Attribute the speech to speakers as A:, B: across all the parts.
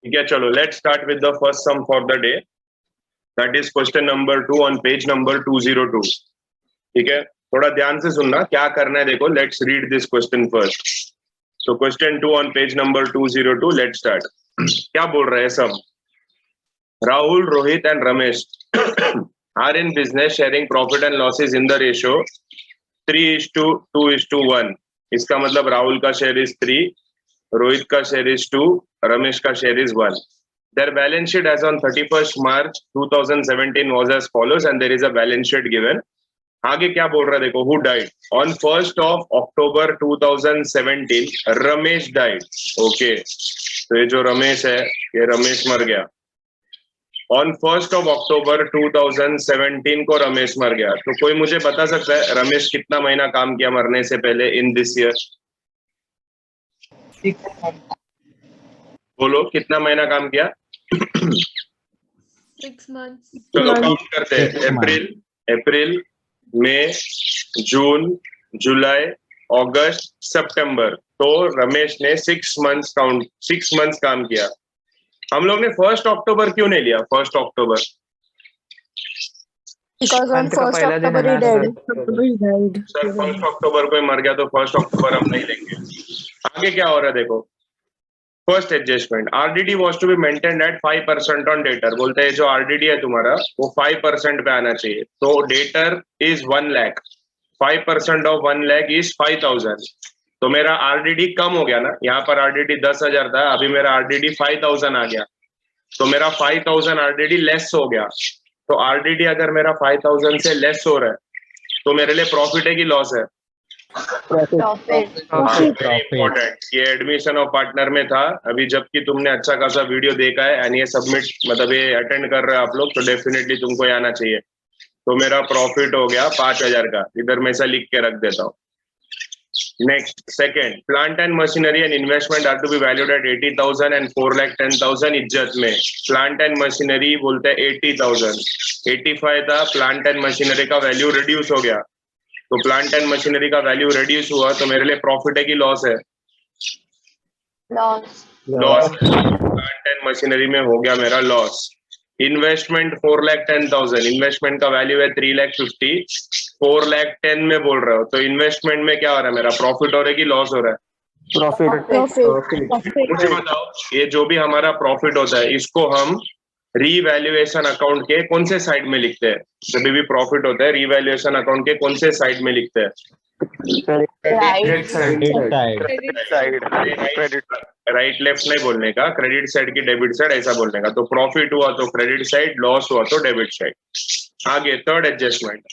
A: ठीक है, चलो let's start with the first sum for the day, that is question number 2 on page number 202। ठीक है, थोड़ा ध्यान से सुनना क्या करना है। देखो, let's read this question first. So question 2 on page number 202, let's start. क्या बोल रहे हैं सब? Rahul, Rohit and Ramesh are in business sharing profit and losses in the ratio 3:2:1। इसका मतलब राहुल का शेयर इज 3, रोहित का शेयर इज 2, रमेश का share is 1। Their balance sheet as on 31st March 2017 was as follows and there is a balance sheet given. आगे क्या बोल रहा है देखो, who died on 1st of October 2017, Ramesh died। Okay, तो ये जो रमेश है, ये रमेश मर गया। on 1st of October 2017 को रमेश मर गया। तो कोई मुझे बता सकता है रमेश कितना महीना काम किया मरने से पहले इन दिस ईयर? बोलो, कितना महीना काम किया?
B: 6 months।
A: चलो काउंट करते हैं। अप्रैल, मई, जून, जुलाई, अगस्त, सितंबर। तो रमेश ने 6 मंथ्स काम किया। हम लोग ने 1 अक्टूबर क्यों नहीं लिया? 1 अक्टूबर
C: Because on 1st October he died.
A: Sir 1 अक्टूबर को ही मर गया, तो 1 अक्टूबर हम नहीं लेंगे। आगे क्या हो रहा है देखो, first adjustment, RDD was to be maintained at 5% on debtor. बोलते हैं जो आरडीडी है तुम्हारा वो 5% पे आना चाहिए। तो debtor is 1 lakh, 5% of 1 lakh is 5000। तो मेरा आरडीडी कम हो गया ना, यहाँ पर आरडीडी 10,000 था, अभी मेरा आरडीडी 5000 आ गया। तो मेरा 5000 आरडीडी लेस हो गया। तो आरडीडी अगर मेरा 5000 से लेस हो रहा है तो मेरे लिए प्रॉफिट है कि लॉस है? इम्पोर्टेंट, ये एडमिशन ऑफ पार्टनर में था। अभी जबकि तुमने अच्छा खासा वीडियो देखा है एंड ये सबमिट मतलब ये अटेंड कर रहे हो आप लोग, तो डेफिनेटली तुमको ये आना चाहिए। तो मेरा प्रॉफिट हो गया 5000 का, इधर मैं ऐसा लिख के रख देता हूँ। Next, second, plant and machinery and investment are to be valued at 80,000 and 4,10,000 इज्जत में। प्लांट एंड मशीनरी बोलते हैं 80,000, 85 था, प्लांट एंड मशीनरी का वैल्यू रिड्यूस हो गया। तो प्लांट एंड मशीनरी का वैल्यू रिड्यूस हुआ, तो मेरे लिए प्रॉफिट है कि लॉस है? लॉस। प्लांट एंड मशीनरी में हो गया मेरा लॉस। इन्वेस्टमेंट 4,10,000, इन्वेस्टमेंट का वैल्यू है 3,50,000, 4,10,000 में बोल रहे हो, तो इन्वेस्टमेंट में क्या हो रहा है मेरा? प्रॉफिट हो रहा है कि लॉस हो रहा है?
C: Profit.
A: मुझे बताओ, ये जो भी हमारा प्रॉफिट होता है इसको हम रीवैल्यूएशन अकाउंट के कौन से साइड में लिखते हैं? जब भी प्रॉफिट होता है रीवैल्यूएशन अकाउंट के कौन से साइड में लिखते हैं? राइट लेफ्ट नहीं बोलने का, क्रेडिट साइड की डेबिट साइड ऐसा बोलने का। तो प्रॉफिट हुआ तो क्रेडिट साइड, लॉस हुआ तो डेबिट साइड। आगे third adjustment,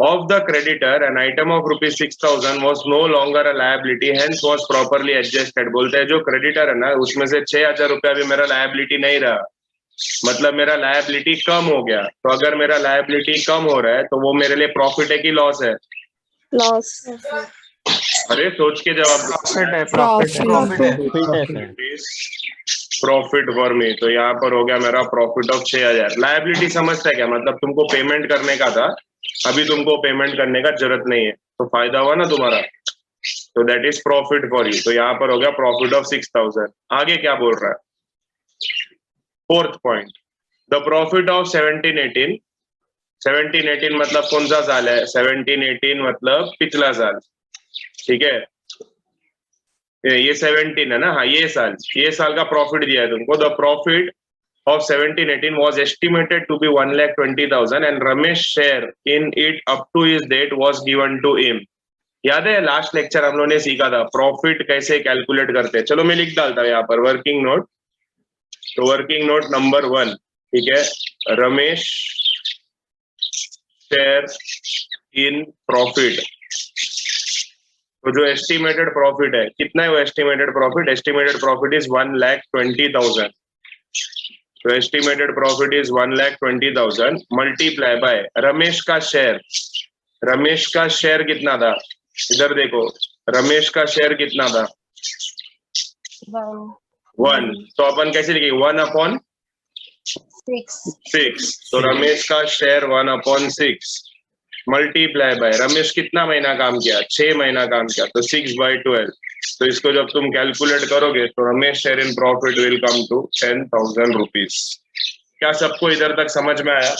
A: of the creditor an item of rupees 6,000 was no longer a liability hence was properly adjusted। बोलते हैं जो क्रेडिटर है ना उसमें से 6,000 रुपया भी मेरा लायबिलिटी नहीं रहा, मतलब मेरा लायबिलिटी कम हो गया। तो अगर मेरा लायबिलिटी कम हो रहा है तो वो मेरे लिए प्रॉफिट है कि लॉस है?
C: Loss.
A: अरे सोच के जवाब प्रॉफिट फॉर मी। तो यहाँ पर हो गया मेरा प्रॉफिट ऑफ 6,000। लायबिलिटी समझता है क्या? मतलब तुमको पेमेंट करने का था, अभी तुमको पेमेंट करने का जरूरत नहीं है, तो फायदा हुआ ना तुम्हारा। तो that is profit for you. तो यहाँ पर हो गया प्रॉफिट ऑफ 6,000। आगे क्या बोल रहा है? Fourth point, the profit of 17-18। 17-18 मतलब कौन सा साल है? 17-18 मतलब पिछला साल। ठीक है, ये 17 है ना, हाँ ये साल का प्रॉफिट दिया है तुमको। The profit of 17-18 was estimated to be 1,20,000 and Ramesh share in it up to his date was given to him। याद है लास्ट लेक्चर हम लोगों ने सीखा था प्रॉफिट कैसे कैलकुलेट करते हैं। चलो मैं लिख डालता हूँ यहाँ पर वर्किंग नोट। तो वर्किंग नोट नंबर 1, ठीक है, रमेश शेयर इन प्रॉफिट। तो जो एस्टिमेटेड प्रॉफिट है कितना है? वो एस्टिमेटेड प्रॉफिट इज 1,20,000। तो estimated profit is 1,20,000 multiply by Ramesh का शेयर कितना था? इधर देखो, रमेश का शेयर कितना था? 1। तो अपन कैसे लिखेंगे? 1/6। तो रमेश का शेयर 1/6 मल्टीप्लाई बाय रमेश कितना महीना काम किया? 6 महीना काम किया, तो 6/12। तो इसको जब तुम कैलकुलेट करोगे तो Ramesh share in profit will come to 10,000 rupees. क्या सबको इधर तक समझ में आया?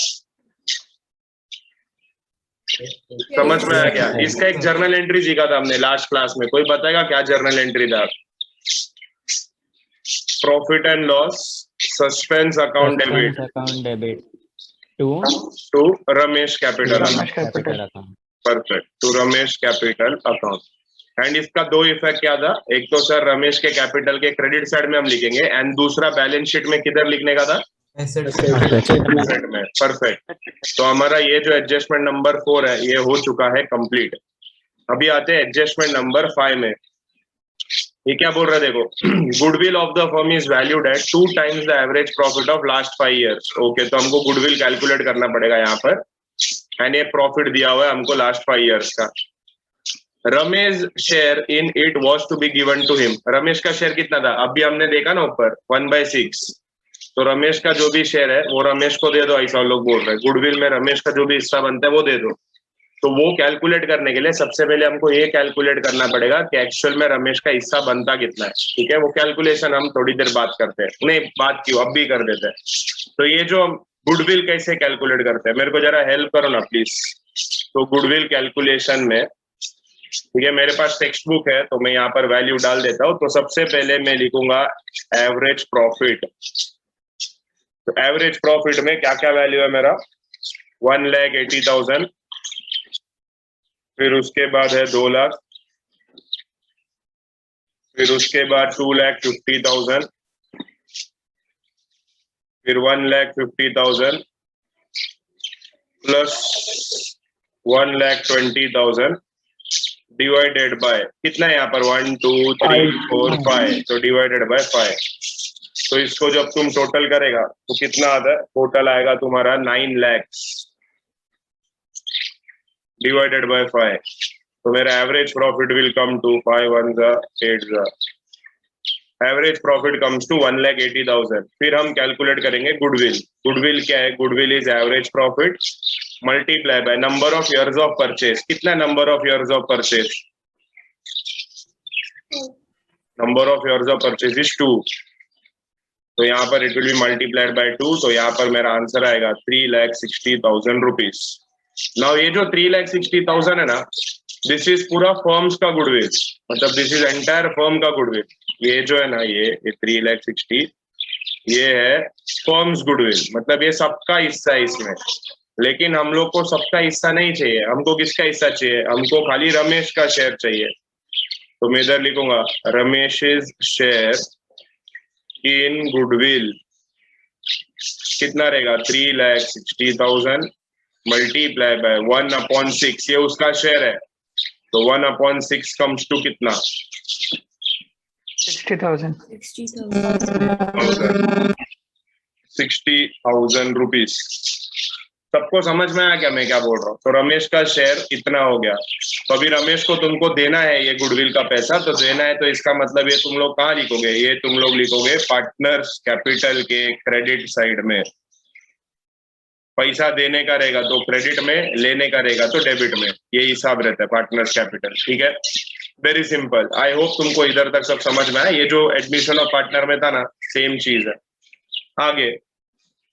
A: समझ में आया क्या? इसका एक जर्नल एंट्री सीखा था हमने लास्ट क्लास में, कोई बताएगा क्या जर्नल एंट्री था? Profit and loss suspense account debit to Ramesh capital account. Perfect, to Ramesh capital account. And इसका दो इफेक्ट क्या था? एक तो सर रमेश के कैपिटल के क्रेडिट साइड में हम लिखेंगे, एंड दूसरा बैलेंस शीट में किधर लिखने का था? एसेट में। परफेक्ट। तो हमारा ये जो एडजस्टमेंट नंबर 4 है ये हो चुका है कंप्लीट। अभी आते हैं एडजस्टमेंट नंबर 5 में। ये क्या बोल रहा है देखो, goodwill of the firm is valued at 2 times the average profit of last 5 years। Okay, तो हमको गुडविल कैलकुलेट करना पड़ेगा यहाँ पर, एंड ये प्रॉफिट दिया हुआ है हमको लास्ट 5 years का। Ramesh share in it was to be given to him. Ramesh का शेयर कितना था? अभी हमने देखा ना ऊपर 1/6। तो रमेश का जो भी शेयर है वो रमेश को दे दो, ऐसा लोग बोल रहे हैं। गुडविल में रमेश का जो भी हिस्सा बनता है वो दे दो। तो वो कैलकुलेट करने के लिए सबसे पहले हमको ये कैलकुलेट करना पड़ेगा कि एक्चुअल में रमेश का हिस्सा बनता कितना है। ठीक है, वो कैलकुलेशन हम थोड़ी देर बात करते हैं। नहीं, बात क्यों, अब भी कर देते हैं। तो ये जो गुडविल कैसे कैलकुलेट करते हैं, मेरे को जरा हेल्प करो ना प्लीज। तो गुडविल कैलकुलेशन में, ठीक है, मेरे पास टेक्स्ट बुक है तो मैं यहाँ पर वैल्यू डाल देता हूँ। तो सबसे पहले मैं लिखूंगा एवरेज प्रॉफिट। तो एवरेज प्रॉफिट में क्या क्या वैल्यू है मेरा? 1,80,000, फिर उसके बाद है 2 लाख, फिर उसके बाद 2,50,000, फिर 1,50,000 प्लस 1,20,000 डिवाइडेड बाय कितना है यहाँ पर? 1 2 3 4 5। तो डिवाइडेड बाय 5। तो इसको जब तुम टोटल करेगा तो कितना आता है? टोटल आएगा तुम्हारा 9 लाख डिवाइडेड बाय 5। तो मेरा average profit will come to 5 1 8 average profit comes to 1,80,000। फिर हम कैलकुलेट करेंगे गुडविल। गुडविल क्या है? Goodwill is average profit multiply by number of years of purchase. कितना number of years of purchase? Number of years of purchase is 2। तो यहाँ पर it will be multiplied by 2। तो यहाँ पर मेरा आंसर आएगा 3,60,000 रुपीज। नाउ ये जो 3,60,000 है ना, दिस इज पूरा फर्म्स का गुडविल, मतलब दिस इज एंटायर फर्म का गुडविल। ये जो है ना, ये 3,60,000 ये है फर्म्स गुडविल, मतलब ये सबका हिस्सा है इसमें। लेकिन हम लोग को सबका हिस्सा नहीं चाहिए, हमको किसका हिस्सा चाहिए? हमको खाली रमेश का शेयर चाहिए। तो मैं इधर लिखूंगा रमेश शेयर इन गुडविल कितना रहेगा? 3,60,000 मल्टीप्लाई बाय 1/6। ये उसका शेयर है, तो 1/6 कम्स टू कितना?
C: 60,000
A: 60,000 रुपीज। सबको समझ में आया क्या मैं क्या बोल रहा हूँ? तो रमेश का शेयर इतना हो गया। तो अभी रमेश को तुमको देना है ये गुडविल का पैसा, तो देना है तो इसका मतलब ये तुम लोग कहाँ लिखोगे? ये तुम लोग लिखोगे पार्टनर्स कैपिटल के क्रेडिट साइड में। पैसा देने का रहेगा तो क्रेडिट में, लेने का रहेगा तो डेबिट में। ये हिसाब रहता है पार्टनर्स कैपिटल। ठीक है, वेरी सिंपल। आई होप तुमको इधर तक सब समझ में आया। ये जो एडमिशन ऑफ पार्टनर में था ना, सेम चीज है। आगे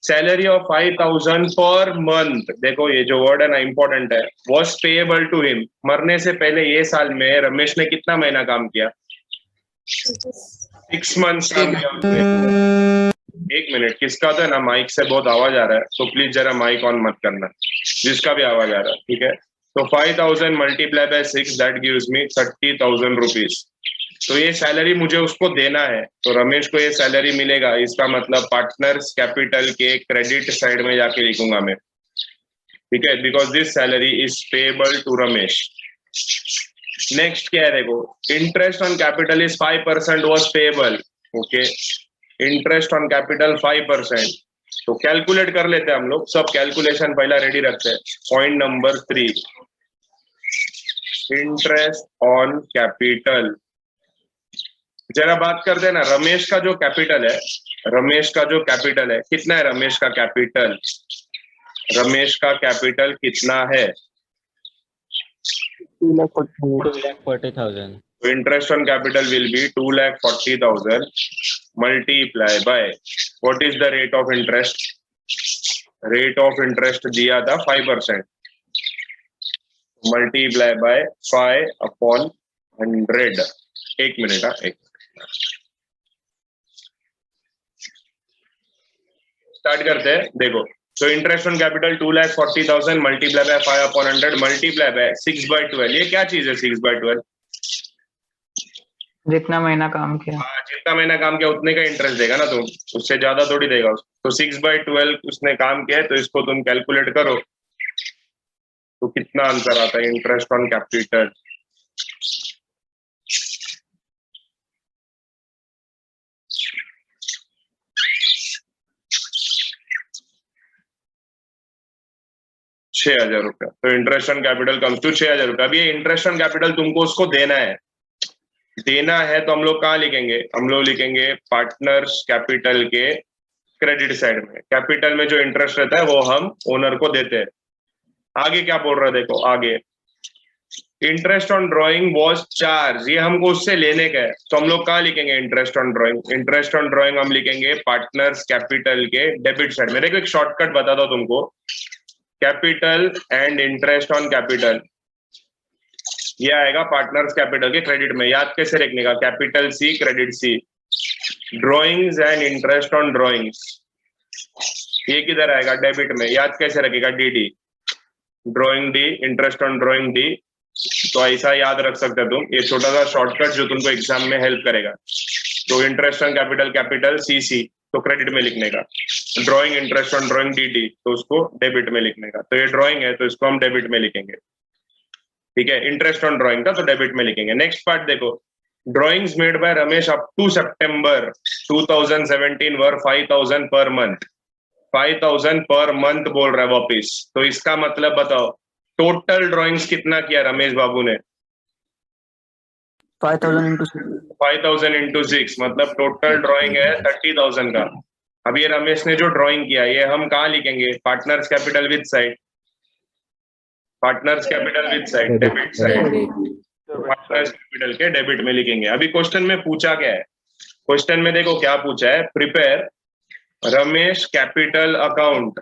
A: सैलरी ऑफ 5,000 पर मंथ। देखो ये जो वर्ड है ना इंपॉर्टेंट है, वॉज पेएबल टू हिम। मरने से पहले ये साल में रमेश ने कितना महीना काम किया? 6 months काम किया। एक मिनट, किसका तो है ना माइक से बहुत आवाज आ रहा है, तो प्लीज जरा माइक ऑन मत करना, जिसका भी आवाज आ रहा है। ठीक है, तो 5,000 multiply by 6 that gives me 30,000 rupees. तो ये सैलरी मुझे उसको देना है, तो रमेश को ये सैलरी मिलेगा। इसका मतलब पार्टनर्स कैपिटल के क्रेडिट साइड में जाके लिखूंगा मैं। ठीक है, because this salary is payable to Ramesh. Next क्या है देखो, interest on capital is 5% was payable. Okay, interest on capital 5%। तो कैलकुलेट कर लेते हैं हम लोग, सब कैलकुलेशन पहला रेडी रखते हैं। Point number 3, interest on capital. जरा बात करते हैं ना, रमेश का जो कैपिटल है, रमेश का जो कैपिटल है कितना है? रमेश का कैपिटल, रमेश का कैपिटल कितना है?
B: 2,40,000
A: तो interest on capital will be 2,40,000 multiply by what is the rate of interest? Rate of interest दिया था 5%, मल्टीप्लाई बाय 5/100। एक मिनट, स्टार्ट करते हैं। देखो, तो interest on capital 2,40,000 multiply by 5/100 multiply by 6/12। ये क्या चीज है 6/12?
B: जितना महीना काम किया।
A: हाँ, जितना महीना काम किया उतने का इंटरेस्ट देगा ना तुम, उससे ज्यादा थोड़ी देगा। तो 6/12 उसने काम किया है, तो इसको तुम कैलकुलेट करो तो कितना आंसर आता है इंटरेस्ट ऑन कैपिटल। ₹6,000। तो interest on capital comes to 6,000। अब ये इंटरेस्ट ऑन कैपिटल तुमको उसको देना है, तो हम लोग कहाँ लिखेंगे? हम लोग लिखेंगे पार्टनर्स कैपिटल के क्रेडिट साइड में। कैपिटल में जो इंटरेस्ट रहता है वो हम ओनर को देते हैं। आगे क्या बोल रहा है देखो, आगे interest on drawing was charge, ये हमको उससे लेने का है, तो हम लोग कहाँ लिखेंगे interest on drawing? Interest on drawing हम लिखेंगे पार्टनर्स कैपिटल के डेबिट साइड में। देखो एक शॉर्टकट बता दो तुमको, capital and interest on capital, ये आएगा पार्टनर्स कैपिटल के क्रेडिट में। याद कैसे रखने का? Capital C credit C. Drawings and interest on drawings, ये किधर आएगा? डेबिट में। याद कैसे रखेगा? DD, drawing D, interest on drawing D. तो ऐसा याद रख सकते हो तुम, ये छोटा सा शॉर्टकट जो तुमको एग्जाम में हेल्प करेगा। तो interest on capital capital CC, तो क्रेडिट में लिखने का। Drawing interest on drawing DD, तो उसको डेबिट में लिखने का। तो ये ड्रॉइंग है तो इसको हम डेबिट में लिखेंगे, ठीक है। इंटरेस्ट ऑन ड्रॉइंग का तो डेबिट में लिखेंगे। नेक्स्ट पार्ट देखो, drawings made by Ramesh up to सितंबर 2017 were 5,000 per month. 5,000 per month बोल रहा है वापिस, तो इसका मतलब बताओ टोटल ड्रॉइंग्स कितना किया रमेश बाबू ने? 5,000 इंटू 6, मतलब टोटल ड्रॉइंग है 30,000 का। अब ये रमेश ने जो ड्रॉइंग किया ये हम कहाँ लिखेंगे? Partners capital with side, partners capital with side, debit side. Partners capital के डेबिट में लिखेंगे। अभी क्वेश्चन में पूछा क्या है? क्वेश्चन में देखो क्या पूछा है, prepare Ramesh capital account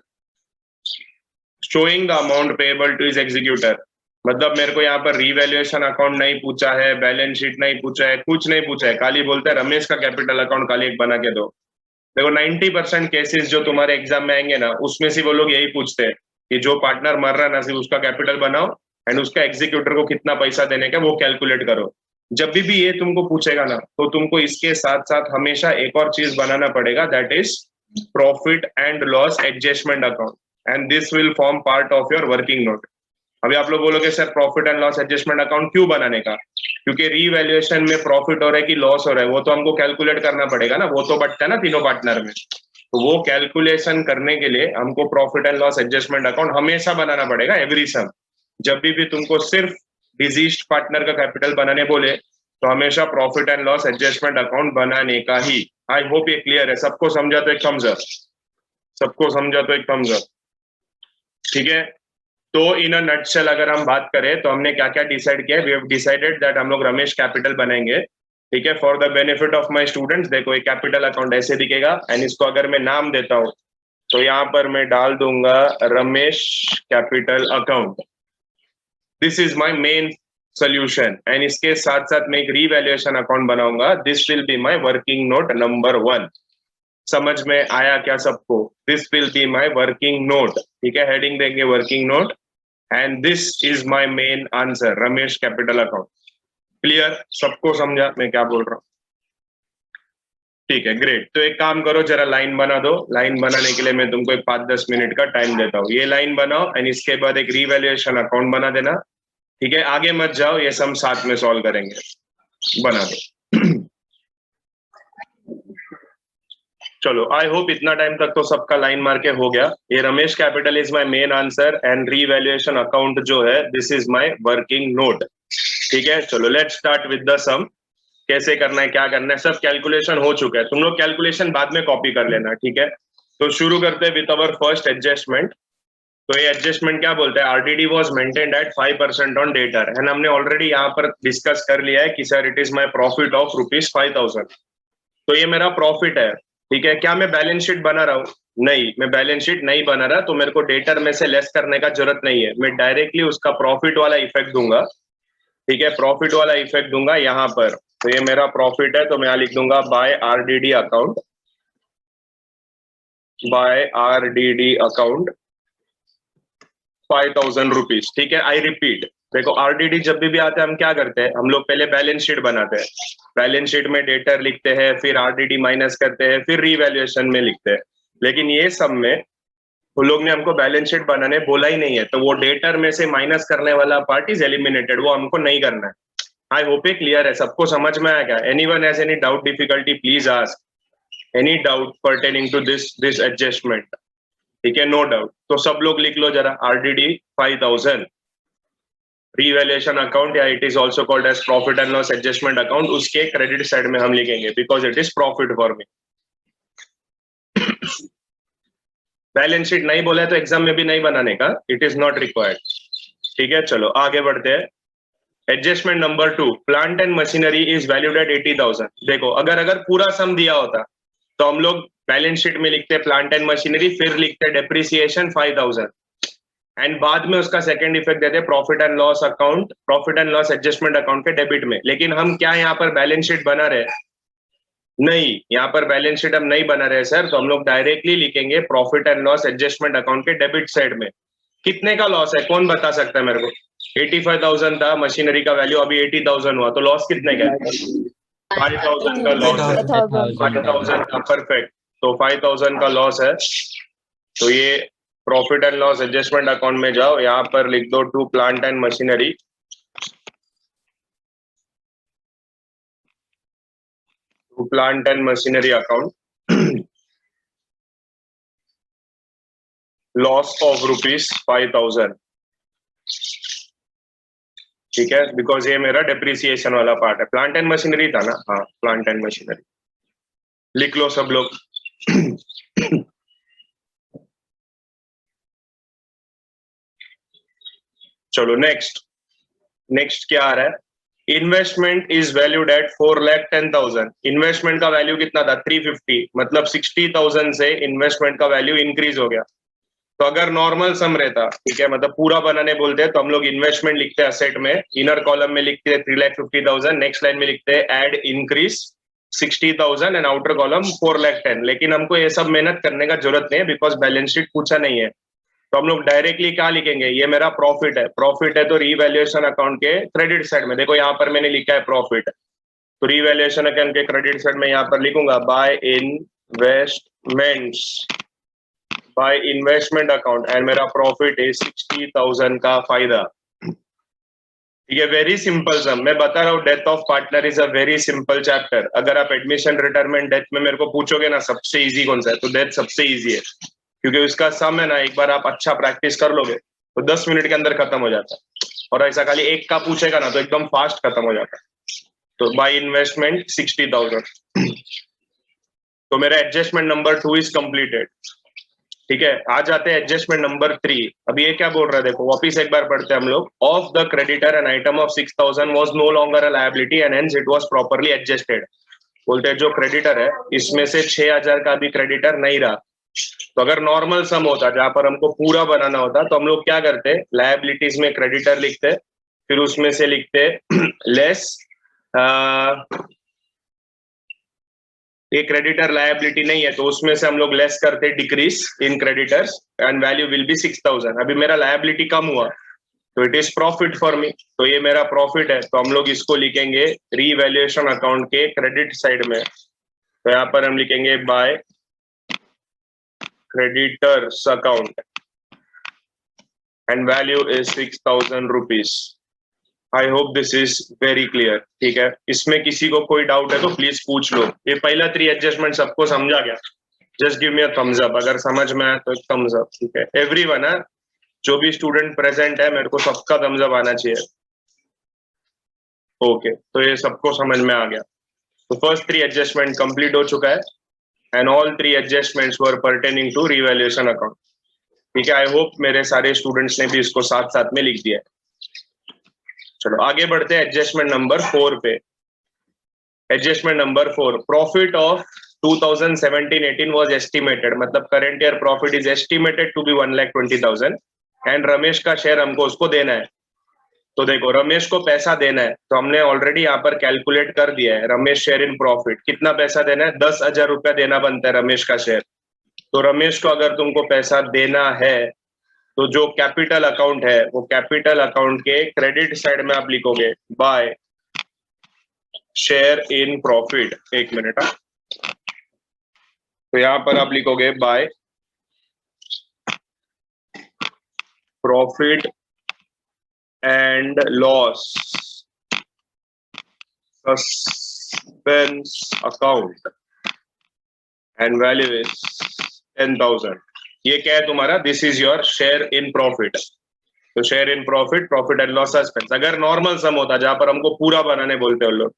A: showing the amount payable to his executor. मतलब मेरे को यहाँ पर रीवैल्यूएशन अकाउंट नहीं पूछा है, बैलेंस शीट नहीं पूछा है, कुछ नहीं पूछा है, खाली बोलते हैं रमेश का कैपिटल अकाउंट खाली एक बना के दो। देखो 90% केसेस जो तुम्हारे एग्जाम में आएंगे ना, उसमें से वो लोग यही पूछते हैं कि जो पार्टनर मर रहा है ना, सिर्फ उसका कैपिटल बनाओ एंड उसका एग्जीक्यूटर को कितना पैसा देने का वो कैलकुलेट करो। जब भी ये तुमको पूछेगा ना, तो तुमको इसके साथ साथ हमेशा एक और चीज बनाना पड़ेगा, that is profit and loss adjustment account, and this will form part of your working note. अभी आप लोग बोलोगे sir profit and loss adjustment account क्यों बनाने का? क्योंकि रीवैल्यूएशन में प्रॉफिट हो रहा है कि लॉस हो रहा है वो तो हमको कैलकुलेट करना पड़ेगा ना, वो तो बटता है ना तीनों पार्टनर में। तो वो कैलकुलेशन करने के लिए हमको profit and loss adjustment account हमेशा बनाना पड़ेगा, एवरी सम। जब भी तुमको सिर्फ डिजीज्ड पार्टनर का कैपिटल बनाने बोले तो हमेशा profit and loss adjustment account बनाने का ही। आई होप ये क्लियर है, सबको समझा तो एक थम्स अप, सबको समझा तो एक थम्स अप, ठीक है। तो इन अ नटशेल अगर हम बात करें तो हमने क्या क्या डिसाइड किया है? वी हैव डिसाइडेड दैट हम लोग रमेश कैपिटल बनाएंगे, ठीक है। For the benefit of my students, देखो ये कैपिटल अकाउंट ऐसे दिखेगा एंड इसको अगर मैं नाम देता हूं तो यहाँ पर मैं डाल दूंगा Ramesh capital account. This is my main solution and इसके साथ साथ मैं एक रीवैल्यूएशन अकाउंट बनाऊंगा। This will be my working note number 1। समझ में आया क्या सबको? This will be my working note, ठीक है। हेडिंग देंगे working note and this is my main answer, Ramesh capital account. Clear? सबको समझा मैं क्या बोल रहा हूँ? ठीक है, ग्रेट। तो एक काम करो, जरा लाइन बना दो। लाइन बनाने के लिए मैं तुमको एक 5-10 मिनट का टाइम देता हूँ। ये लाइन बनाओ एंड इसके बाद एक रीवैल्यूएशन अकाउंट बना देना, ठीक है। आगे मत जाओ, ये सब साथ में सॉल्व करेंगे। बना दो। चलो, आई होप इतना टाइम तक तो सबका लाइन मार के हो गया। ये Ramesh capital is my main answer and revaluation account जो है this is my working note, ठीक है। चलो लेट्स स्टार्ट विद द सम। कैसे करना है, क्या करना है, सब कैलकुलेशन हो चुका है। तुम लोग कैलकुलेशन बाद में कॉपी कर लेना, ठीक है। तो शुरू करते हैं विद अवर फर्स्ट एडजस्टमेंट। तो ये एडजस्टमेंट क्या बोलते हैं, RDD was maintained at 5% on debtor, and हमने ऑलरेडी यहाँ पर डिस्कस कर लिया है कि sir it is my profit of ₹5,000। तो ये मेरा प्रॉफिट है, ठीक है। क्या मैं बैलेंस शीट बना रहा हूँ? नहीं, मैं बैलेंस शीट नहीं बना रहा, तो मेरे को डेटर में से लेस करने का जरूरत नहीं है, मैं डायरेक्टली उसका प्रॉफिट वाला इफेक्ट दूंगा, ठीक है। प्रॉफिट वाला इफेक्ट दूंगा यहाँ पर। तो ये मेरा प्रॉफिट है, तो मैं यहाँ लिख दूंगा by RDD account, by RDD account 5,000 rupees, ठीक है। आई रिपीट, देखो आरडीडी जब भी आता है हम क्या करते हैं, हम लोग पहले बैलेंस शीट बनाते हैं, बैलेंस शीट में डेटर लिखते हैं, फिर आरडीडी माइनस करते हैं, फिर रीवैल्यूएशन में लिखते हैं। लेकिन ये सब में उन लोग ने हमको बैलेंस शीट बनाने बोला ही नहीं है, तो वो डेटर में से माइनस करने वाला पार्ट इज एलिमिनेटेड, वो हमको नहीं करना है। आई होप ये क्लियर है, सबको समझ में आया क्या? Anyone has any doubt difficulty please ask, any doubt pertaining to this adjustment, ठीक है? No doubt. तो सब लोग लिख लो जरा, आरडीडी 5,000 रीवैल्यूएशन अकाउंट, या it is also called as profit and loss adjustment account, उसके क्रेडिट साइड में हम लिखेंगे because it is profit for me. Balance sheet नहीं बोला है तो एग्जाम में भी नहीं बनाने का, इट इज नॉट रिक्वायर्ड, ठीक है। चलो आगे बढ़ते हैं। Adjustment number 2, plant and machinery is valued at 80,000। देखो अगर पूरा सम दिया होता तो हम लोग बैलेंस शीट में लिखते प्लांट एंड मशीनरी, फिर लिखते डेप्रिसिएशन 5,000, एंड बाद में उसका सेकंड इफेक्ट देते profit and loss account, profit and loss adjustment account के डेबिट में। लेकिन हम क्या यहाँ पर बैलेंस शीट बना रहे? नहीं, यहाँ पर बैलेंस शीट हम नहीं बना रहे सर, तो हम लोग डायरेक्टली लिखेंगे profit and loss adjustment account के डेबिट साइड में। कितने का लॉस है कौन बता सकता है मेरे को? 85,000 था मशीनरी का वैल्यू, अभी 80,000 हुआ, तो लॉस कितने का? 5,000 का लॉस है, 5,000 का, परफेक्ट। तो 5,000 का लॉस है, तो ये profit and loss adjustment account में जाओ, यहाँ पर लिख दो to plant and machinery, to plant and machinery account, loss of ₹5,000, ठीक है, बिकॉज ये मेरा डेप्रिसिएशन वाला पार्ट है। प्लांट एंड मशीनरी था ना? हाँ, प्लांट एंड मशीनरी लिख लो सब लोग। चलो नेक्स्ट क्या आ रहा है? Investment is valued at 4,10,000। Investment का वैल्यू कितना था? 350, मतलब 60,000 से इन्वेस्टमेंट का वैल्यू इंक्रीज हो गया। तो अगर नॉर्मल सम रहता, ठीक है, मतलब पूरा बनाने बोलते हैं, तो हम लोग इन्वेस्टमेंट लिखते हैं असेट में, इनर कॉलम में लिखते हैं 3,50,000, नेक्स्ट लाइन में लिखते हैं add increase 60,000 and outer column 4,10,000। लेकिन हमको ये सब मेहनत करने का जरूरत नहीं है बिकॉज बैलेंस शीट पूछा नहीं है, तो हम लोग डायरेक्टली क्या लिखेंगे? ये मेरा प्रॉफिट है, प्रॉफिट है तो रीवैल्यूएशन अकाउंट के क्रेडिट साइड में, देखो यहाँ पर मैंने लिखा है प्रॉफिट, तो रीवैल्यूएशन अकाउंट के क्रेडिट साइड में यहाँ पर लिखूंगा by investments, by investment account, and मेरा प्रॉफिट है 60,000 का फायदा, ठीक है। वेरी सिंपल सम, मैं बता रहा हूँ, death of partner is a very simple chapter. अगर आप एडमिशन, रिटायरमेंट, डेथ में मेरे को पूछोगे ना सबसे इजी कौन सा है, तो डेथ सबसे इजी है, क्योंकि उसका सम है ना, एक बार आप अच्छा प्रैक्टिस कर लोगे तो 10 मिनट के अंदर खत्म हो जाता है, और ऐसा खाली एक का पूछेगा ना तो एकदम फास्ट खत्म हो जाता है। तो बाय इन्वेस्टमेंट 60,000, तो मेरा एडजस्टमेंट नंबर 2 इज कंप्लीटेड, ठीक है। आ जाते हैं एडजस्टमेंट नंबर 3। अभी ये क्या बोल रहा है देखो, वापिस एक बार पढ़ते हैं हम लोग। Of the creditor an item of 6,000 was no longer a liability and hence it was properly adjusted. बोलते हैं जो क्रेडिटर है इसमें से 6,000 का भी क्रेडिटर नहीं रहा, तो अगर नॉर्मल सम होता जहां पर हमको पूरा बनाना होता तो हम लोग क्या करते? लायबिलिटीज में क्रेडिटर लिखते, फिर उसमें से लिखते लेस, ये क्रेडिटर लायबिलिटी नहीं है तो उसमें से हम लोग लेस करते decrease in creditors and value will B 6,000। अभी मेरा लायबिलिटी कम हुआ तो इट इज प्रॉफिट फॉर मी, तो ये मेरा प्रॉफिट है, तो हम लोग इसको लिखेंगे रीवैल्यूएशन अकाउंट के क्रेडिट साइड में। तो यहाँ पर हम लिखेंगे bye creditors account and value is 6,000 rupees. I hope this is very clear, ठीक है। इसमें किसी को कोई डाउट है तो प्लीज पूछ लो। ये पहला 3 एडजस्टमेंट सबको समझा गया? Just give me a thumbs up अगर समझ में आया तो, एक थम्स अप, ठीक है। एवरीवन है, जो भी स्टूडेंट प्रेजेंट है मेरे को सबका थम्स अप आना चाहिए। ओके, तो ये सबको समझ में आ गया। तो फर्स्ट 3 एडजस्टमेंट कंप्लीट हो चुका है and all 3 adjustments were pertaining to revaluation account. ठीक है, आई होप मेरे सारे स्टूडेंट्स ने भी इसको साथ साथ में लिख दिया है। चलो आगे बढ़ते हैं एडजस्टमेंट नंबर 4 पे। Adjustment number 4, profit of 2017-18 was estimated, मतलब current year profit is estimated to be 1,20,000 and Ramesh का शेयर हमको उसको देना है। तो देखो रमेश को पैसा देना है, तो हमने ऑलरेडी यहाँ पर कैलकुलेट कर दिया है। रमेश शेयर इन प्रॉफिट कितना पैसा देना है, 10,000 रुपया देना बनता है रमेश का शेयर। तो रमेश को अगर तुमको पैसा देना है तो जो कैपिटल अकाउंट है वो कैपिटल अकाउंट के क्रेडिट साइड में आप लिखोगे बाय शेयर इन प्रॉफिट। एक मिनट, तो यहां पर आप लिखोगे by profit and loss suspense account and value is 10,000। ये क्या है तुम्हारा, this is your share in profit. तो share in profit, profit and loss suspense. अगर नॉर्मल सम होता जहां पर हमको पूरा बनाने बोलते हो लोग,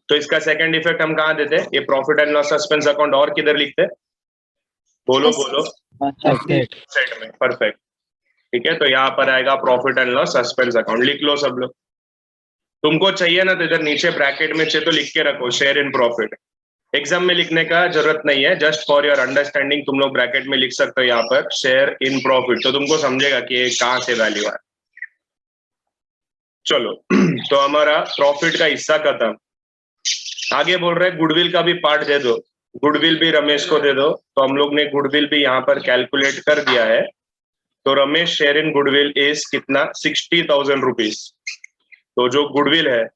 A: तो इसका सेकंड इफेक्ट हम कहाँ देते, ये profit and loss suspense account और किधर लिखते, बोलो बोलो, सेट में। परफेक्ट, ठीक है। तो यहाँ पर आएगा profit and loss suspense account, लिख लो सब लोग। तुमको चाहिए ना तो इधर नीचे ब्रैकेट में चाहिए तो लिख के रखो शेयर इन प्रॉफिट। एग्जाम में लिखने का जरूरत नहीं है, जस्ट फॉर योर अंडरस्टैंडिंग तुम लोग ब्रैकेट में लिख सकते हो यहाँ पर शेयर इन प्रॉफिट, तो तुमको समझेगा कि ये कहाँ से वैल्यू है। चलो तो हमारा प्रॉफिट का हिस्सा खत्म। आगे बोल रहे हैं गुडविल का भी पार्ट दे दो, गुडविल भी रमेश को दे दो। तो हम लोग ने गुडविल भी यहाँ पर कैलकुलेट कर दिया है। तो Ramesh share in goodwill is कितना, 60,000 रुपीज। तो जो गुडविल है,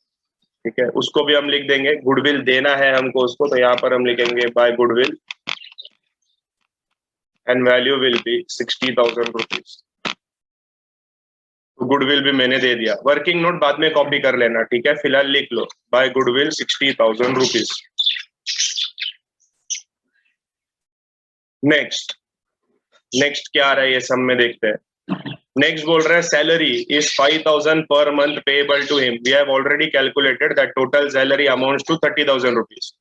A: ठीक है, उसको भी हम लिख देंगे, गुडविल देना है हमको उसको, तो यहाँ पर हम लिखेंगे by goodwill and value will be 60,000 rupees. तो गुडविल भी मैंने दे दिया। वर्किंग नोट बाद में कॉपी कर लेना, ठीक है, फिलहाल लिख लो by goodwill 60,000 rupees. Next next क्या आ रहा है ये सब में देखते हैं। नेक्स्ट बोल रहा है salary is 5,000 per month payable to him. We have already calculated that total salary amounts to 30,000 rupees.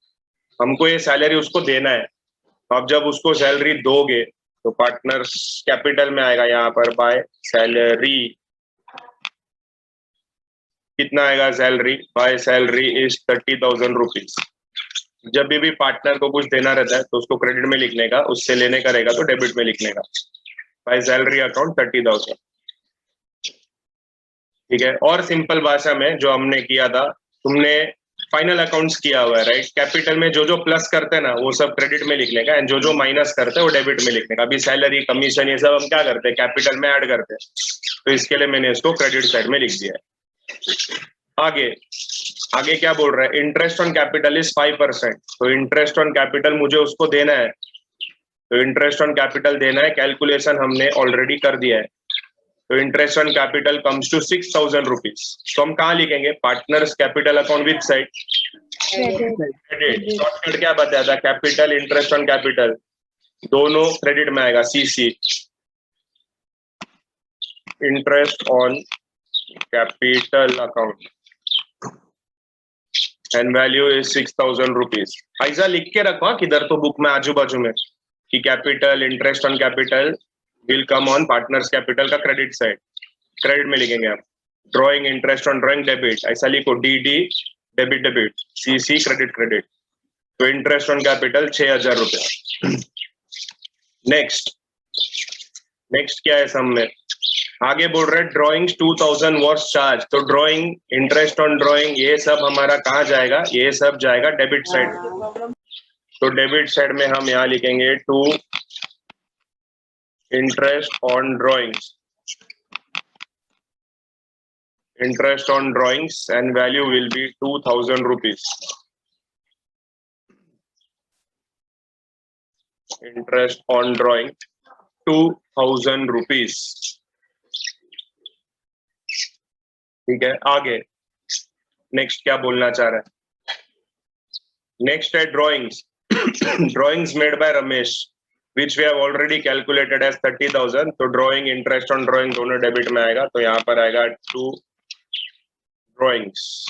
A: हमको ये सैलरी उसको देना है। अब जब उसको सैलरी दोगे तो पार्टनर्स कैपिटल में आएगा यहाँ पर बाय सैलरी। कितना आएगा salary, by salary is 30,000 rupees. जब भी पार्टनर को कुछ देना रहता है तो उसको क्रेडिट में लिखने का, उससे लेने का रहेगा तो डेबिट में लिखने का। बाय सैलरी अकाउंट 30,000, ठीक है। और सिंपल भाषा में जो हमने किया था, तुमने फाइनल अकाउंट्स किया हुआ है राइट। कैपिटल में जो जो प्लस करते हैं ना वो सब क्रेडिट में लिखने का, एंड जो जो माइनस करते हैं वो डेबिट में लिखने का। अभी सैलरी कमीशन ये सब हम क्या करते हैं, कैपिटल में ऐड करते हैं, तो इसके लिए मैंने इसको क्रेडिट साइड में लिख दिया है। आगे आगे क्या बोल रहा है, इंटरेस्ट ऑन कैपिटल इज 5%। तो इंटरेस्ट ऑन कैपिटल मुझे उसको देना है, तो इंटरेस्ट ऑन कैपिटल देना है, कैलकुलेशन हमने ऑलरेडी कर दिया है। तो interest on capital comes to 6,000 rupees. तो हम कहाँ लिखेंगे, partners capital account which side, credit. Shortcut क्या बताया था, कैपिटल इंटरेस्ट ऑन कैपिटल दोनों क्रेडिट में आएगा, CC. Interest on capital account and value is 6,000 rupees. ऐसा लिख के रखो किधर तो बुक में आजू बाजू में कि capital interest on capital will come on partners capital का क्रेडिट साइड। क्रेडिट में लिखेंगे आप drawing interest on drawing debit, ऐसा लिखो DD debit debit, CC credit credit. तो इंटरेस्ट ऑन कैपिटल 6,000 रुपया। नेक्स्ट क्या है सम में, आगे बोल रहे हैं ड्रॉइंग्स 2,000 वाज चार्ज। तो ड्रॉइंग इंटरेस्ट ऑन ड्रॉइंग ये सब हमारा कहाँ जाएगा, ये सब जाएगा डेबिट साइड। तो डेबिट साइड में हम यहाँ लिखेंगे to interest on drawings, interest on drawings and value will be 2,000 rupees. Interest on drawing 2,000 rupees, ठीक है। आगे नेक्स्ट क्या बोलना चाह रहा है, नेक्स्ट है drawings. Drawings made by Ramesh which we have already calculated as 30,000। तो ड्रॉइंग इंटरेस्ट ऑन ड्रॉइंग दोनों डेबिट में आएगा, तो यहाँ पर आएगा to drawings,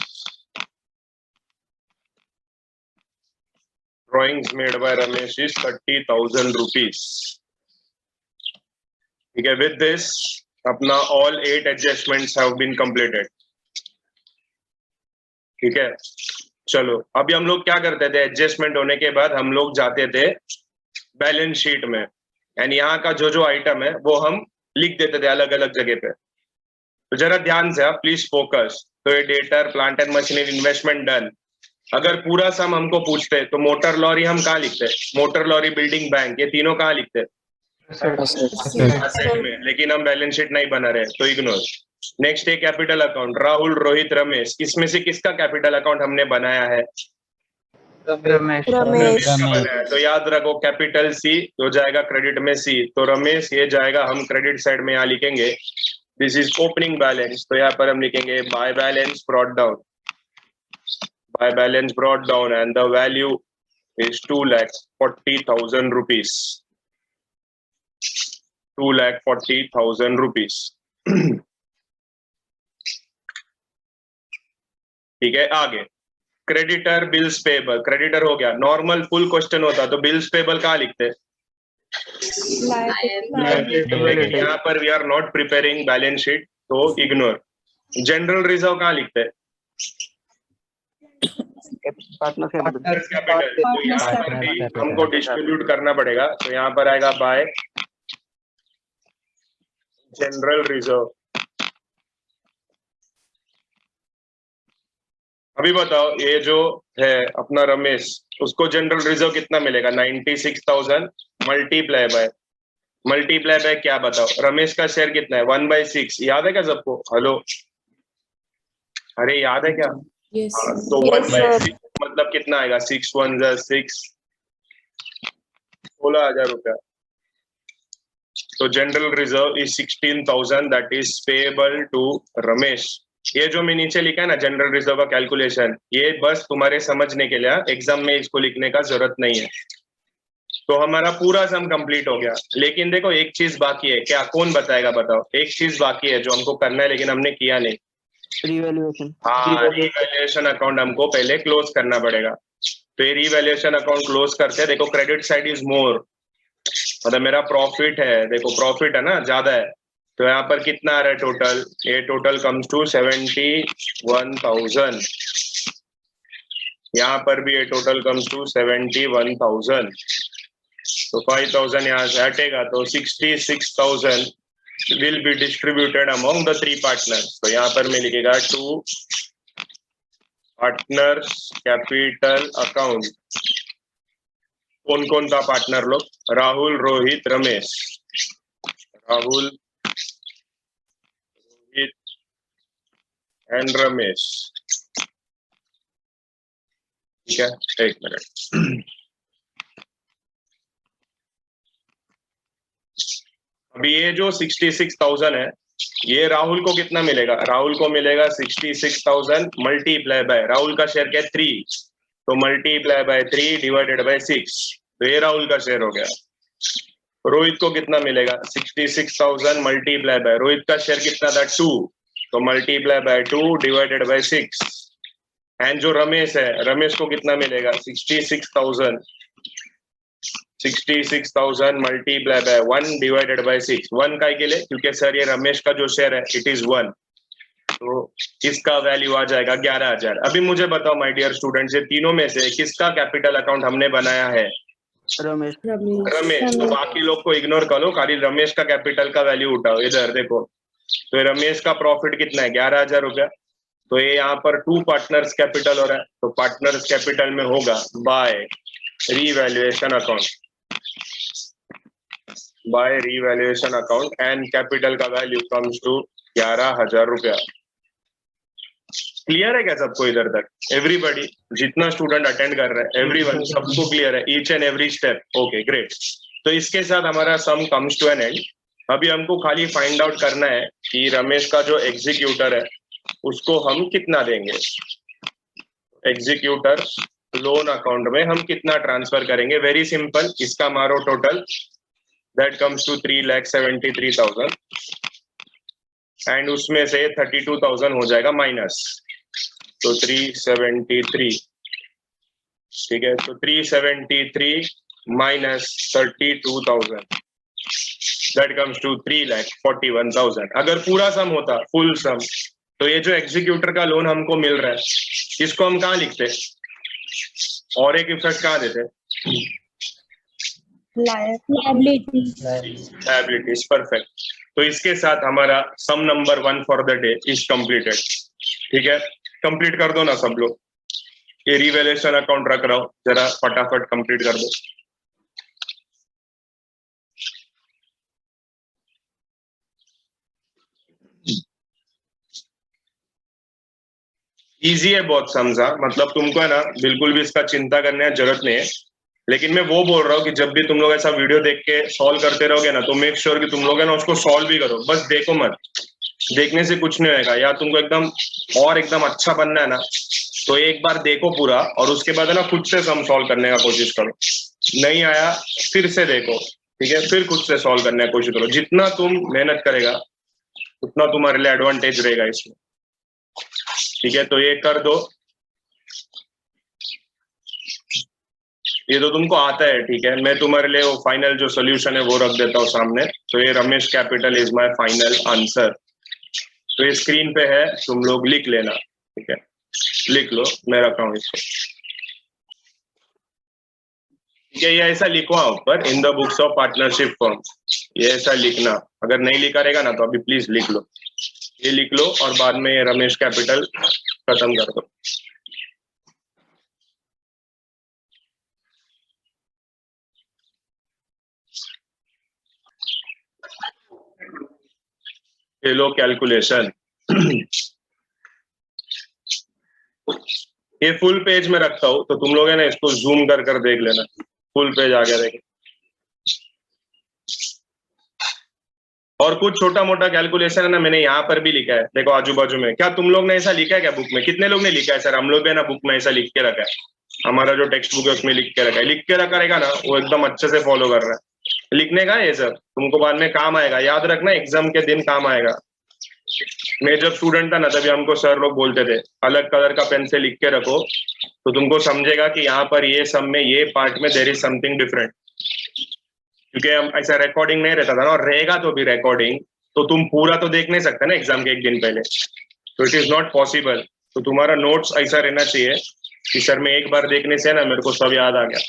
A: drawings made by Ramesh is 30,000 rupees. ठीक है, विद दिस अपना all 8 adjustments have been completed. ठीक है, चलो अभी हम लोग क्या करते थे, एडजस्टमेंट होने के बाद हम लोग जाते थे बैलेंस शीट में, एंड यहाँ का जो जो आइटम है वो हम लिख देते थे अलग अलग जगह पे। तो जरा ध्यान से आप प्लीज फोकस। तो ये debtor, plant and machinery, investment done. अगर पूरा सम हमको पूछते तो मोटर लॉरी हम कहाँ लिखते, मोटर लॉरी, बिल्डिंग, बैंक, ये तीनों कहाँ लिखते, एसेट में, लेकिन हम बैलेंस शीट नहीं बना रहे तो इग्नोर। नेक्स्ट है कैपिटल अकाउंट, राहुल, रोहित, रमेश, इसमें से किसका कैपिटल अकाउंट हमने बनाया है,
C: रमेश
A: रमेश का बनाया है। तो याद रखो कैपिटल सी हो जाएगा क्रेडिट में सी, तो रमेश ये जाएगा, हम क्रेडिट साइड में यहाँ लिखेंगे दिस इज ओपनिंग बैलेंस, तो यहाँ पर हम लिखेंगे by balance brought down, by balance brought down and the value is 2,40,000 rupees, 2,40,000 rupees। ठीक है, आगे क्रेडिटर, बिल्स पेबल, क्रेडिटर हो गया, नॉर्मल फुल क्वेश्चन होता तो बिल्स पेबल कहाँ लिखते, लेकिन यहाँ पर we are not preparing balance sheet तो इग्नोर। जनरल रिजर्व कहाँ लिखते, पार्टनर्स कैपिटल, तो यहाँ पर भी हमको डिस्ट्रीब्यूट करना पड़ेगा, तो यहाँ पर आएगा बाय जनरल रिजर्व। अभी बताओ ये जो है अपना रमेश, उसको जनरल रिजर्व कितना मिलेगा, 96,000 मल्टीप्लाई बाय क्या बताओ, रमेश का शेयर कितना है, 1/6, याद है क्या सबको, हेलो, अरे याद है क्या,
C: Yes.
A: तो 1/6 मतलब कितना आएगा, 6 1 जा 6, 16,000 रुपया। तो general reserve is 16,000 that is payable to Ramesh. ये जो मैं नीचे लिखा है ना जनरल रिजर्व का कैलकुलेशन, ये बस तुम्हारे समझने के लिए, एग्जाम में इसको लिखने का जरूरत नहीं है। तो हमारा पूरा सम कंप्लीट हो गया, लेकिन देखो एक चीज बाकी है, क्या कौन बताएगा बताओ, एक चीज बाकी है जो हमको करना है लेकिन हमने किया नहीं,
B: रिवैल्यूएशन।
A: हाँ, रिवैल्यूएशन अकाउंट हमको पहले क्लोज करना पड़ेगा। तो ये रिवैल्यूएशन अकाउंट क्लोज करते हैं, देखो क्रेडिट साइड इज मोर, मतलब मेरा प्रॉफिट है, देखो प्रॉफिट है ना ज्यादा है, तो यहाँ पर कितना आ रहा है टोटल, ये टोटल कम्स टू 71,000, यहाँ पर भी ये टोटल कम्स टू 71,000, तो 5,000 यहाँ से हटेगा, तो 66,000 will be distributed among the 3 partners। तो यहाँ पर मैं लिखेगा 2 partners capital account। कौन कौन था पार्टनर लोग, राहुल, रोहित, रमेश, राहुल, रोहित एंड रमेश। ठीक है, एक मिनट, अभी ये जो 66,000 है, ये राहुल को कितना मिलेगा, राहुल को मिलेगा 66,000 मल्टीप्लाई बाय, राहुल का शेयर क्या है 3, तो मल्टीप्लाई बाय 3 डिवाइडेड बाय 6, तो ये राहुल का शेयर हो गया। रोहित को कितना मिलेगा, 66,000 मल्टीप्लाई बाय, रोहित का शेयर कितना था 2, तो multiply by 2 divided by 6, and जो रमेश है, रमेश को कितना मिलेगा 66,000 मल्टीप्लाई बाय 1 डिवाइडेड बाय 6, 1 का के लिए, क्योंकि सर ये रमेश का जो शेयर है इट इज 1, तो इसका वैल्यू आ जाएगा 11,000। अभी मुझे बताओ माय डियर स्टूडेंट्स, ये तीनों में से किसका कैपिटल अकाउंट हमने बनाया है,
B: रमेश।
A: रमेश। तो बाकी लोग को इग्नोर करो, खाली रमेश का कैपिटल का वैल्यू उठाओ, इधर देखो, तो ये रमेश का प्रॉफिट कितना है 11,000 रुपया, तो ये यहाँ पर 2 पार्टनर्स कैपिटल हो रहा है, तो पार्टनर्स कैपिटल में होगा by revaluation account, by revaluation account, and capital का वैल्यू कम्स टू 11,000 रुपया। क्लियर है क्या सबको इधर तक, एवरीबॉडी, जितना स्टूडेंट अटेंड कर रहा है, एवरीवन, सबको क्लियर है, each and every step, okay great. तो इसके साथ हमारा सम कम्स टू एन एंड। अभी हमको खाली फाइंड आउट करना है कि रमेश का जो एग्जीक्यूटर है उसको हम कितना देंगे, एग्जीक्यूटर लोन अकाउंट में हम कितना ट्रांसफर करेंगे, वेरी सिंपल, इसका मारो total, that comes to 3,73,000, and उसमें से 32,000 हो जाएगा माइनस, तो 373, ठीक है, तो 373 माइनस 32,000, दैट कम्स टू 3,41,000। अगर पूरा सम होता, फुल सम, तो ये जो एग्जीक्यूटर का लोन हमको मिल रहा है इसको हम कहाँ लिखते और एक इफेक्ट कहाँ देते? लायबिलिटीज। परफेक्ट। तो इसके साथ हमारा sum number 1 for the day is completed. ठीक है, कंप्लीट कर दो ना सब लोग। ये रिवैल्यूएशन अकाउंट रख रहा हूं, जरा फटाफट कंप्लीट कर दो। इजी है बहुत, समझा? मतलब तुमको है ना बिल्कुल भी इसका चिंता करने की जरूरत नहीं है। लेकिन मैं वो बोल रहा हूँ कि जब भी तुम लोग ऐसा वीडियो देख के सॉल्व करते रहोगे ना, तो मेक श्योर कि तुम लोग है ना उसको सॉल्व भी करो। बस देखो मत, देखने से कुछ नहीं होगा। या तुमको एकदम अच्छा बनना है ना, तो एक बार देखो पूरा, और उसके बाद है ना खुद से सम सॉल्व करने का कोशिश करो। नहीं आया फिर से देखो, ठीक है, फिर खुद से सॉल्व करने की कोशिश करो। जितना तुम मेहनत करेगा उतना तुम्हारे लिए एडवांटेज रहेगा इसमें। ठीक है, तो ये कर दो। ये तो तुमको आता है, ठीक है। मैं तुम्हारे लिए वो फाइनल जो सोल्यूशन है वो रख देता हूँ सामने। तो ये Ramesh capital is my final answer. तो ये स्क्रीन पे है, तुम लोग लिख लेना। ठीक है, लिख लो, मैं रखा हूँ इसको। ठीक है, ये ऐसा लिखो ऊपर, in the books of partnership firm. ये ऐसा लिखना, अगर नहीं लिखा रहेगा ना तो अभी प्लीज लिख लो। ये लिख लो और बाद में ये रमेश कैपिटल खत्म कर दो। ये लो कैलकुलेशन। ये फुल पेज में रखता हूं, तो तुम लोग है ना इसको जूम कर देख लेना। फुल पेज आ गया, देख। और कुछ छोटा मोटा कैलकुलेशन है ना, मैंने यहाँ पर भी लिखा है, देखो आजू बाजू में। क्या तुम लोग ने ऐसा लिखा है क्या बुक में? कितने लोग ने लिखा है? सर हम लोग भी है ना बुक में ऐसा लिख के रखा है। हमारा जो टेक्स्ट बुक है उसमें लिख के रखा है। लिख के रखा रहेगा ना, वो एकदम अच्छे से फॉलो कर रहा है। लिखने का ये सर तुमको बाद में काम आएगा, याद रखना, एग्जाम के दिन काम आएगा। मैं जब स्टूडेंट था ना, तभी हमको सर लोग बोलते थे अलग कलर का पेन से लिख के रखो, तो तुमको समझेगा कि यहाँ पर ये सम में, ये पार्ट में देयर इज समथिंग डिफरेंट। क्योंकि हम ऐसा रिकॉर्डिंग नहीं रहता था ना, और रहेगा तो भी रिकॉर्डिंग, तो तुम पूरा तो देख नहीं सकते ना एग्जाम के एक दिन पहले, तो इट इज नॉट पॉसिबल। तो तुम्हारा नोट्स ऐसा रहना चाहिए कि सर मैं एक बार देखने से ना मेरे को सब याद आ गया,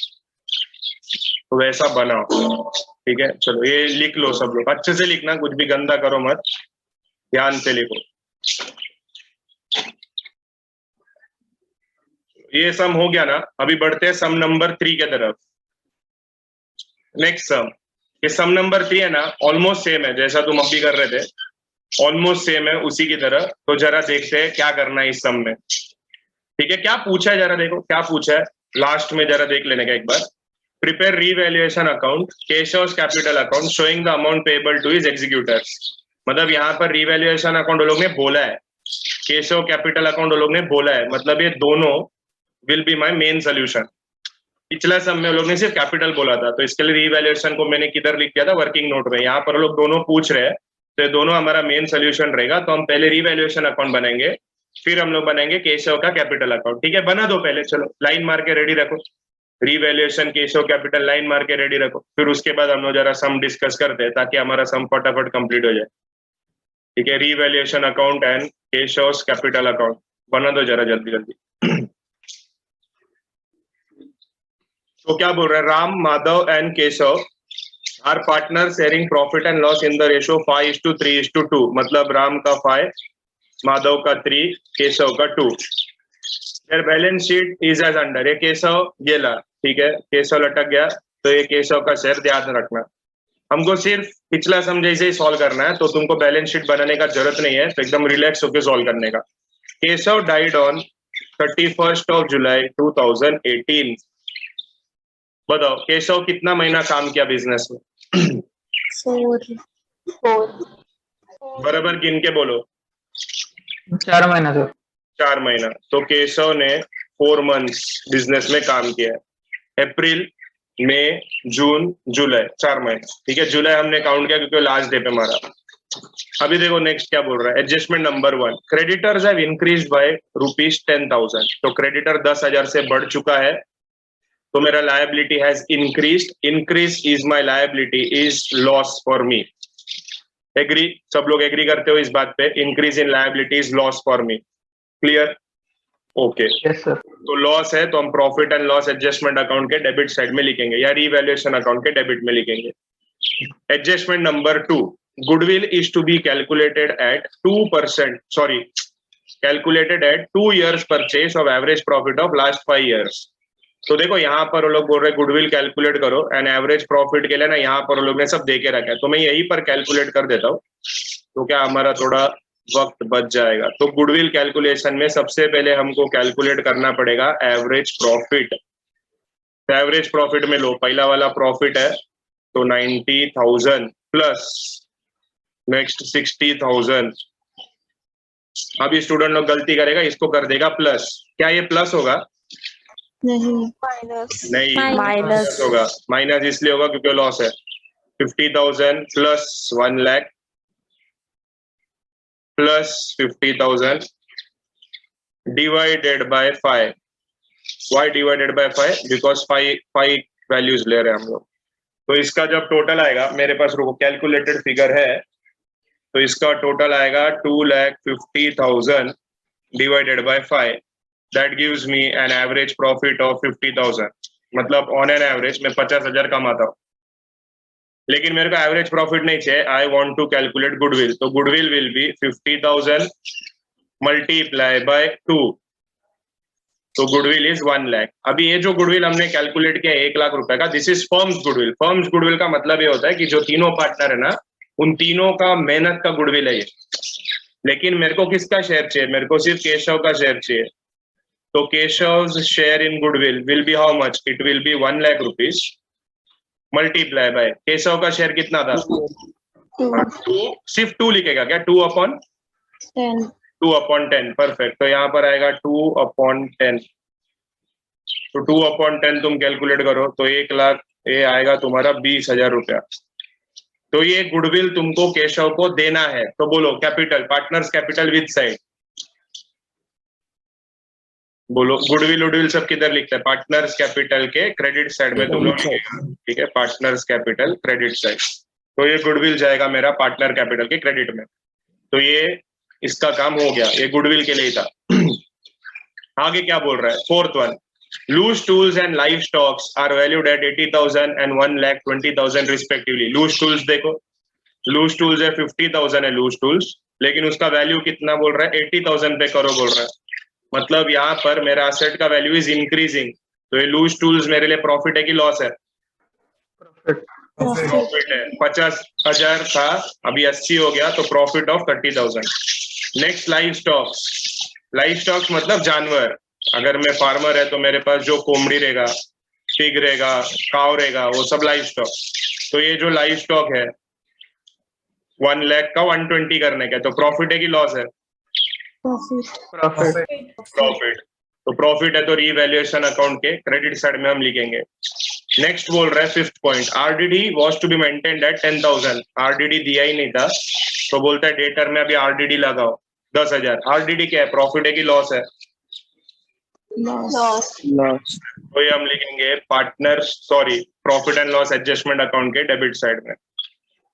A: तो वैसा बनाओ। ठीक है, चलो ये लिख लो सब लोग, अच्छे से लिखना, कुछ भी गंदा करो मत, ध्यान से लिखो। ये सम हो गया ना, अभी बढ़ते हैं सम नंबर 3 के तरफ। नेक्स्ट सम, ये सम नंबर 3 है ना, ऑलमोस्ट सेम है जैसा तुम अभी कर रहे थे, ऑलमोस्ट सेम है उसी की तरह। तो जरा देखते हैं क्या करना है इस सम में। ठीक है, क्या पूछा है जरा देखो, क्या पूछा है लास्ट में, जरा देख लेने का एक बार। Prepare revaluation account Keshav capital account showing the amount payable to his executors. मतलब यहाँ पर रीवैल्यूएशन अकाउंट लोग ने बोला है, केशव कैपिटल अकाउंट लोग ने बोला है, मतलब ये दोनों will be my main solution. पिछला सम में लोग ने सिर्फ कैपिटल बोला था, तो इसके लिए रीवैल्यूएशन को मैंने किधर लिख दिया था, वर्किंग नोट में। यहाँ पर लोग दोनों पूछ रहे हैं, तो ये दोनों हमारा मेन सोल्यूशन रहेगा। तो हम पहले रीवैल्यूएशन अकाउंट बनाएंगे, फिर हम लोग बनाएंगे केशव का कैपिटल अकाउंट। ठीक है, बना दो पहले, चलो लाइन मार के रेडी रखो। रीवैल्यूएशन केशव कैपिटल लाइन मार के रेडी रखो, फिर उसके बाद हम लोग जरा सम डिस्कस करते हैं, ताकि हमारा सम फटाफट कंप्लीट हो जाए। ठीक है, revaluation account and Keshav capital account बना दो जरा जल्दी जल्दी। तो क्या बोल रहे हैं, Ram, Madhav and Keshav are partner sharing profit and loss in the ratio 5:3:2। मतलब राम का 5, माधव का 3, केशव का 2। Their balance sheet is as under. ये केशव गेला, ठीक है, केशव लटक गया, तो ये केशव का शेयर ध्यान रखना। हमको सिर्फ पिछला सम जैसे ही सॉल्व करना है, तो तुमको बैलेंस शीट बनाने का जरूरत नहीं है, तो एकदम रिलैक्स होकर सॉल्व करने का। केशव डाइड ऑन 31 जुलाई 2018। बताओ केशव कितना महीना काम किया बिजनेस में?
C: 4
A: बराबर गिन के बोलो।
D: 4 महीना सर।
A: 4 महीना। तो केशव ने 4 मंथ्स बिजनेस में काम किया है। अप्रैल, मई, जून, जुलाई, 4 महीने। ठीक है, जुलाई हमने काउंट किया क्योंकि लास्ट डे पे मारा। अभी देखो नेक्स्ट क्या बोल रहा है, adjustment number 1, creditors have increased by ₹10,000। तो क्रेडिटर 10,000 से बढ़ चुका है। तो मेरा liability has increased, increase is my liability is loss for me. Agree? सब लोग एग्री करते हो इस बात पे? Increase in liability is loss for me. Clear? Okay.
D: Yes sir.
A: तो लॉस है तो हम profit and loss adjustment account के डेबिट साइड में लिखेंगे या रीवैल्यूएशन अकाउंट के डेबिट में लिखेंगे। Adjustment number 2, goodwill is to be calculated at 2%, sorry, calculated at 2 years purchase of average profit of last 5 years। तो देखो यहाँ पर वो लोग बोल रहे हैं गुडविल कैलकुलेट करो एंड एवरेज प्रॉफिट के लिए ना यहाँ पर वो लोग ने सब दे के रखा है, तो मैं यहीं पर कैलकुलेट कर देता हूँ तो क्या हमारा थोड़ा वक्त बच जाएगा। तो गुडविल कैलकुलेशन में सबसे पहले हमको कैलकुलेट करना पड़ेगा एवरेज प्रॉफिट। तो एवरेज प्रॉफिट में लो, पहला वाला प्रॉफिट है तो 90,000 प्लस नेक्स्ट 60,000। अभी स्टूडेंट लोग गलती करेगा, इसको कर देगा प्लस। क्या ये प्लस होगा?
C: नहीं,
A: नहीं,
C: माइनस
A: माइनस होगा। माइनस इसलिए होगा क्योंकि लॉस है। 50,000 plus 1 lakh plus 50,000 divided by 5। Why divided by 5? Because 5 values ले रहे हैं हम लोग। तो इसका जब टोटल आएगा, मेरे पास रुको कैलकुलेटेड फिगर है, तो इसका टोटल आएगा 2,50,000 divided by 5। That gives me an average profit of 50,000। मतलब ऑन एन एवरेज मैं 50,000 कमाता हूँ, लेकिन मेरे को एवरेज प्रॉफिट नहीं चाहिए। I want to calculate goodwill, तो goodwill will be 50,000 multiply by 2, तो गुडविल इज 1 लाख। अभी ये जो गुडविल हमने कैलकुलेट किया 1 लाख रुपए का, this is firms goodwill. Firms goodwill का मतलब ये होता है कि जो तीनों पार्टनर है ना, उन तीनों का मेहनत का गुडविल है ये। लेकिन मेरे को किसका शेयर चाहिए? मेरे को सिर्फ केशव का शेयर चाहिए। तो Keshav share in goodwill will B how much? It will B 1 lakh rupees multiply by, Keshav का शेयर कितना था? 2। सिर्फ 2 लिखेगा क्या? 2/10? 2/10, परफेक्ट। तो यहाँ पर आएगा 2/10। तो 2/10 तुम कैलकुलेट करो तो 1 लाख, ये आएगा तुम्हारा 20,000 रुपया। तो ये गुडविल तुमको केशव को देना है। तो बोलो capital, partners capital with side, बोलो गुडविल उडविल सब किधर लिखता है? पार्टनर्स कैपिटल के क्रेडिट साइड में तुम लोग लिखेगा, ठीक है? Partners capital credit side. तो ये गुडविल जाएगा मेरा पार्टनर कैपिटल के क्रेडिट में। तो ये इसका काम हो गया, ये गुडविल के लिए था। आगे क्या बोल रहा है? 4th one, loose tools and live stocks are valued at 80,000 and 1,20,000 respectively. Loose tools देखो, लूज टूल्स है 50,000 है लूज टूल्स, लेकिन उसका वैल्यू कितना बोल रहा है? 80,000 पे करो बोल रहा है। मतलब यहाँ पर मेरा असेट का वैल्यू इज इंक्रीजिंग। तो ये लूज टूल्स मेरे लिए प्रॉफिट है कि लॉस है? प्रॉफिट है। 50,000 था, अभी 80 हो गया, तो profit of 30,000। Next live stocks. Live stocks मतलब जानवर। अगर मैं फार्मर है तो मेरे पास जो कोमड़ी रहेगा, पिग रहेगा, काव रहेगा, वो सब लाइव स्टॉक। तो ये जो लाइव स्टॉक है 1 लाख का 120 करने का, तो प्रॉफिट है कि लॉस है? प्रॉफिट। तो प्रॉफिट है तो रीवैल्यूएशन अकाउंट के क्रेडिट साइड में हम लिखेंगे। नेक्स्ट बोल रहा है 5th point, RDD was to be maintained at 10,000। RDD दिया ही नहीं था, तो बोलता है डेटर में अभी आरडीडी लगाओ 10,000। आरडीडी क्या है? प्रॉफिट है कि लॉस है?
C: लॉस।
A: तो ये हम लिखेंगे partner, sorry, profit and loss adjustment account के डेबिट साइड में।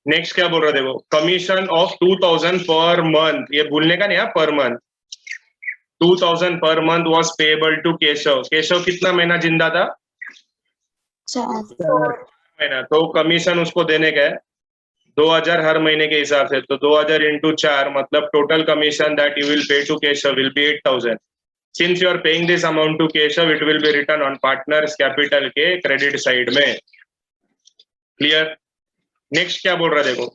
A: नेक्स्ट क्या बोल रहे देखो, कमीशन ऑफ 2,000 पर मंथ। ये भूलने का नहीं है, पर month. 2,000 per month was payable to Keshav. Keshav कितना महीना जिंदा था?
C: 4
A: महीना। तो कमीशन उसको देने का है 2,000 हर महीने के हिसाब से। तो 2,000 into 4 मतलब total commission that you will pay to Keshav will be 8,000। Since you are paying this amount to Keshav, it will be return on partners capital के क्रेडिट साइड में। क्लियर? नेक्स्ट क्या बोल रहा है देखो,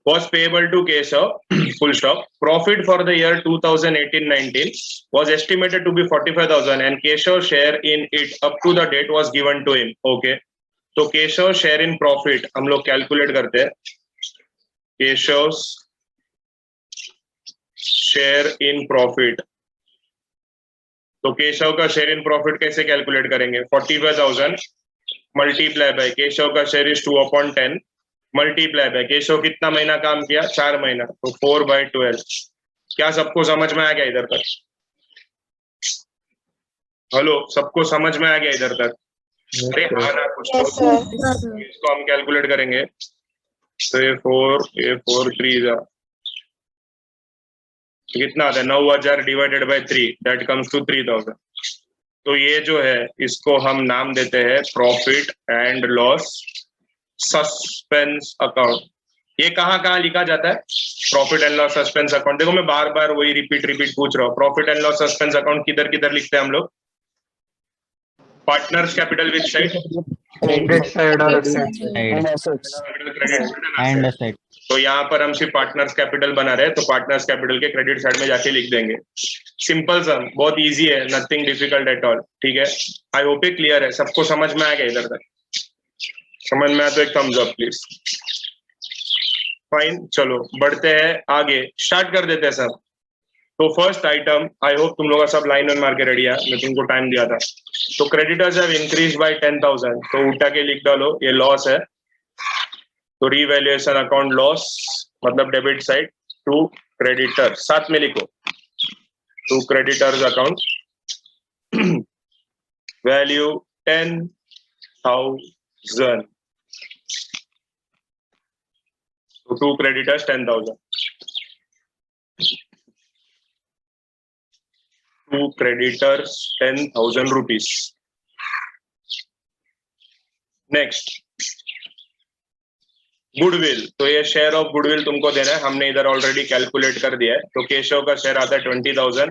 A: was payable to Keshav, full stop. Profit for the year 2018-19 was estimated to be 45,000 and Keshav's share in it up to the date was given to him. Okay. तो Keshav's share in profit हम लोग calculate करते हैं। Keshav's share in profit, तो केशव का share in profit कैसे calculate करेंगे? 45,000 multiply by Keshav का share is 2/10 multiply by Keshav कितना महीना काम किया? 4 महीना, तो 4/12। क्या सबको समझ में आ गया इधर तक? हेलो, सबको समझ में आ गया इधर तक? अरे हाँ ना, कुछ तो इसको हम कैलकुलेट करेंगे। तो ये 4 3 कितना आता है? 9,000 divided by 3, that comes to 3,000। तो ये जो है इसको हम नाम देते हैं profit and loss suspense account. ये कहाँ कहाँ लिखा जाता है profit and loss suspense account? देखो मैं बार बार वही रिपीट पूछ रहा हूँ। Profit and loss suspense account किधर किधर लिखते हैं हम लोग? Partners capital which side?
D: Credit side और asset
B: And assets.
E: And asset.
A: तो यहाँ पर हम सिर्फ पार्टनर्स कैपिटल बना रहे हैं, तो पार्टनर्स कैपिटल के क्रेडिट साइड में जाके लिख देंगे। सिंपल सम, बहुत इजी है, नथिंग डिफिकल्ट एट ऑल। ठीक है, आई होप ये क्लियर है, सबको समझ में आ गया इधर तक? समझ में आया तो एक थम्स अप प्लीज। फाइन, चलो बढ़ते हैं आगे, स्टार्ट कर देते हैं सब। तो फर्स्ट आइटम, आई होप तुम लोग का सब लाइन वन मार के रेडी है, मैं तुमको टाइम दिया था। तो क्रेडिटर्स हैव इंक्रीज बाय 10,000, तो उठा के लिख डालो, ये लॉस है। तो रीवैल्यूएशन अकाउंट लॉस मतलब डेबिट साइड टू क्रेडिटर, साथ में लिखो टू क्रेडिटर्स अकाउंट वैल्यू 10,000, तो to creditors 10,000, to creditors 10,000 rupees. Next goodwill, तो ये शेयर ऑफ गुडविल तुमको देना है, हमने इधर ऑलरेडी कैलकुलेट कर दिया है। तो केशव का शेयर आता है 20,000,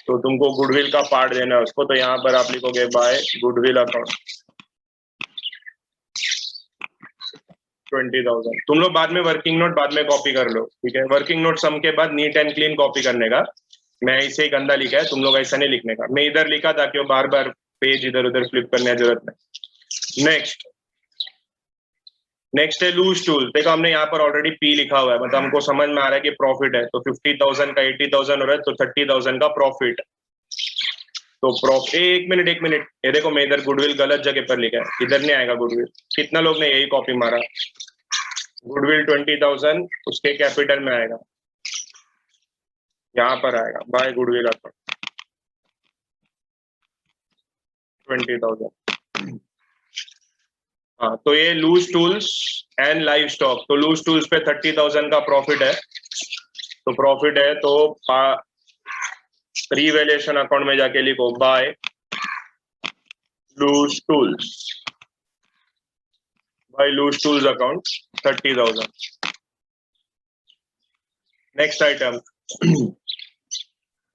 A: तो तुमको गुडविल का पार्ट देना है उसको। तो यहाँ पर आप लिखोगे बाय गुडविल अकाउंट 20,000। तुम लोग बाद में वर्किंग नोट बाद में कॉपी कर लो, ठीक है? वर्किंग नोट सम के बाद नीट एंड क्लीन कॉपी करने का। मैं ऐसे ही गंदा लिखा है, तुम लोग ऐसा नहीं लिखने का। मैं इधर लिखा ताकि वो बार बार पेज इधर उधर फ्लिप करने की जरूरत नहीं। नेक्स्ट है लूज टूल। देखो हमने यहाँ पर ऑलरेडी पी लिखा हुआ है, मतलब हमको समझ में आ रहा है कि प्रॉफिट है। तो 50,000 का 80,000 हो रहा है, तो 30,000 का प्रॉफिट। तो एक मिनट ये देखो मैं इधर गुडविल गलत जगह पर लिखा है, इधर नहीं आएगा गुडविल। कितना लोग ने यही कॉपी मारा? गुडविल 20,000 उसके कैपिटल में आएगा, यहाँ पर आएगा बाय गुडविल अकाउंट 20,000। हाँ, तो ये loose tools and live stock. तो लूज टूल्स पे 30,000 का प्रॉफिट है, तो प्रॉफिट है तो रीवैल्यूएशन अकाउंट में जाके लिखो by loose tools, by loose tools account 30,000। Next item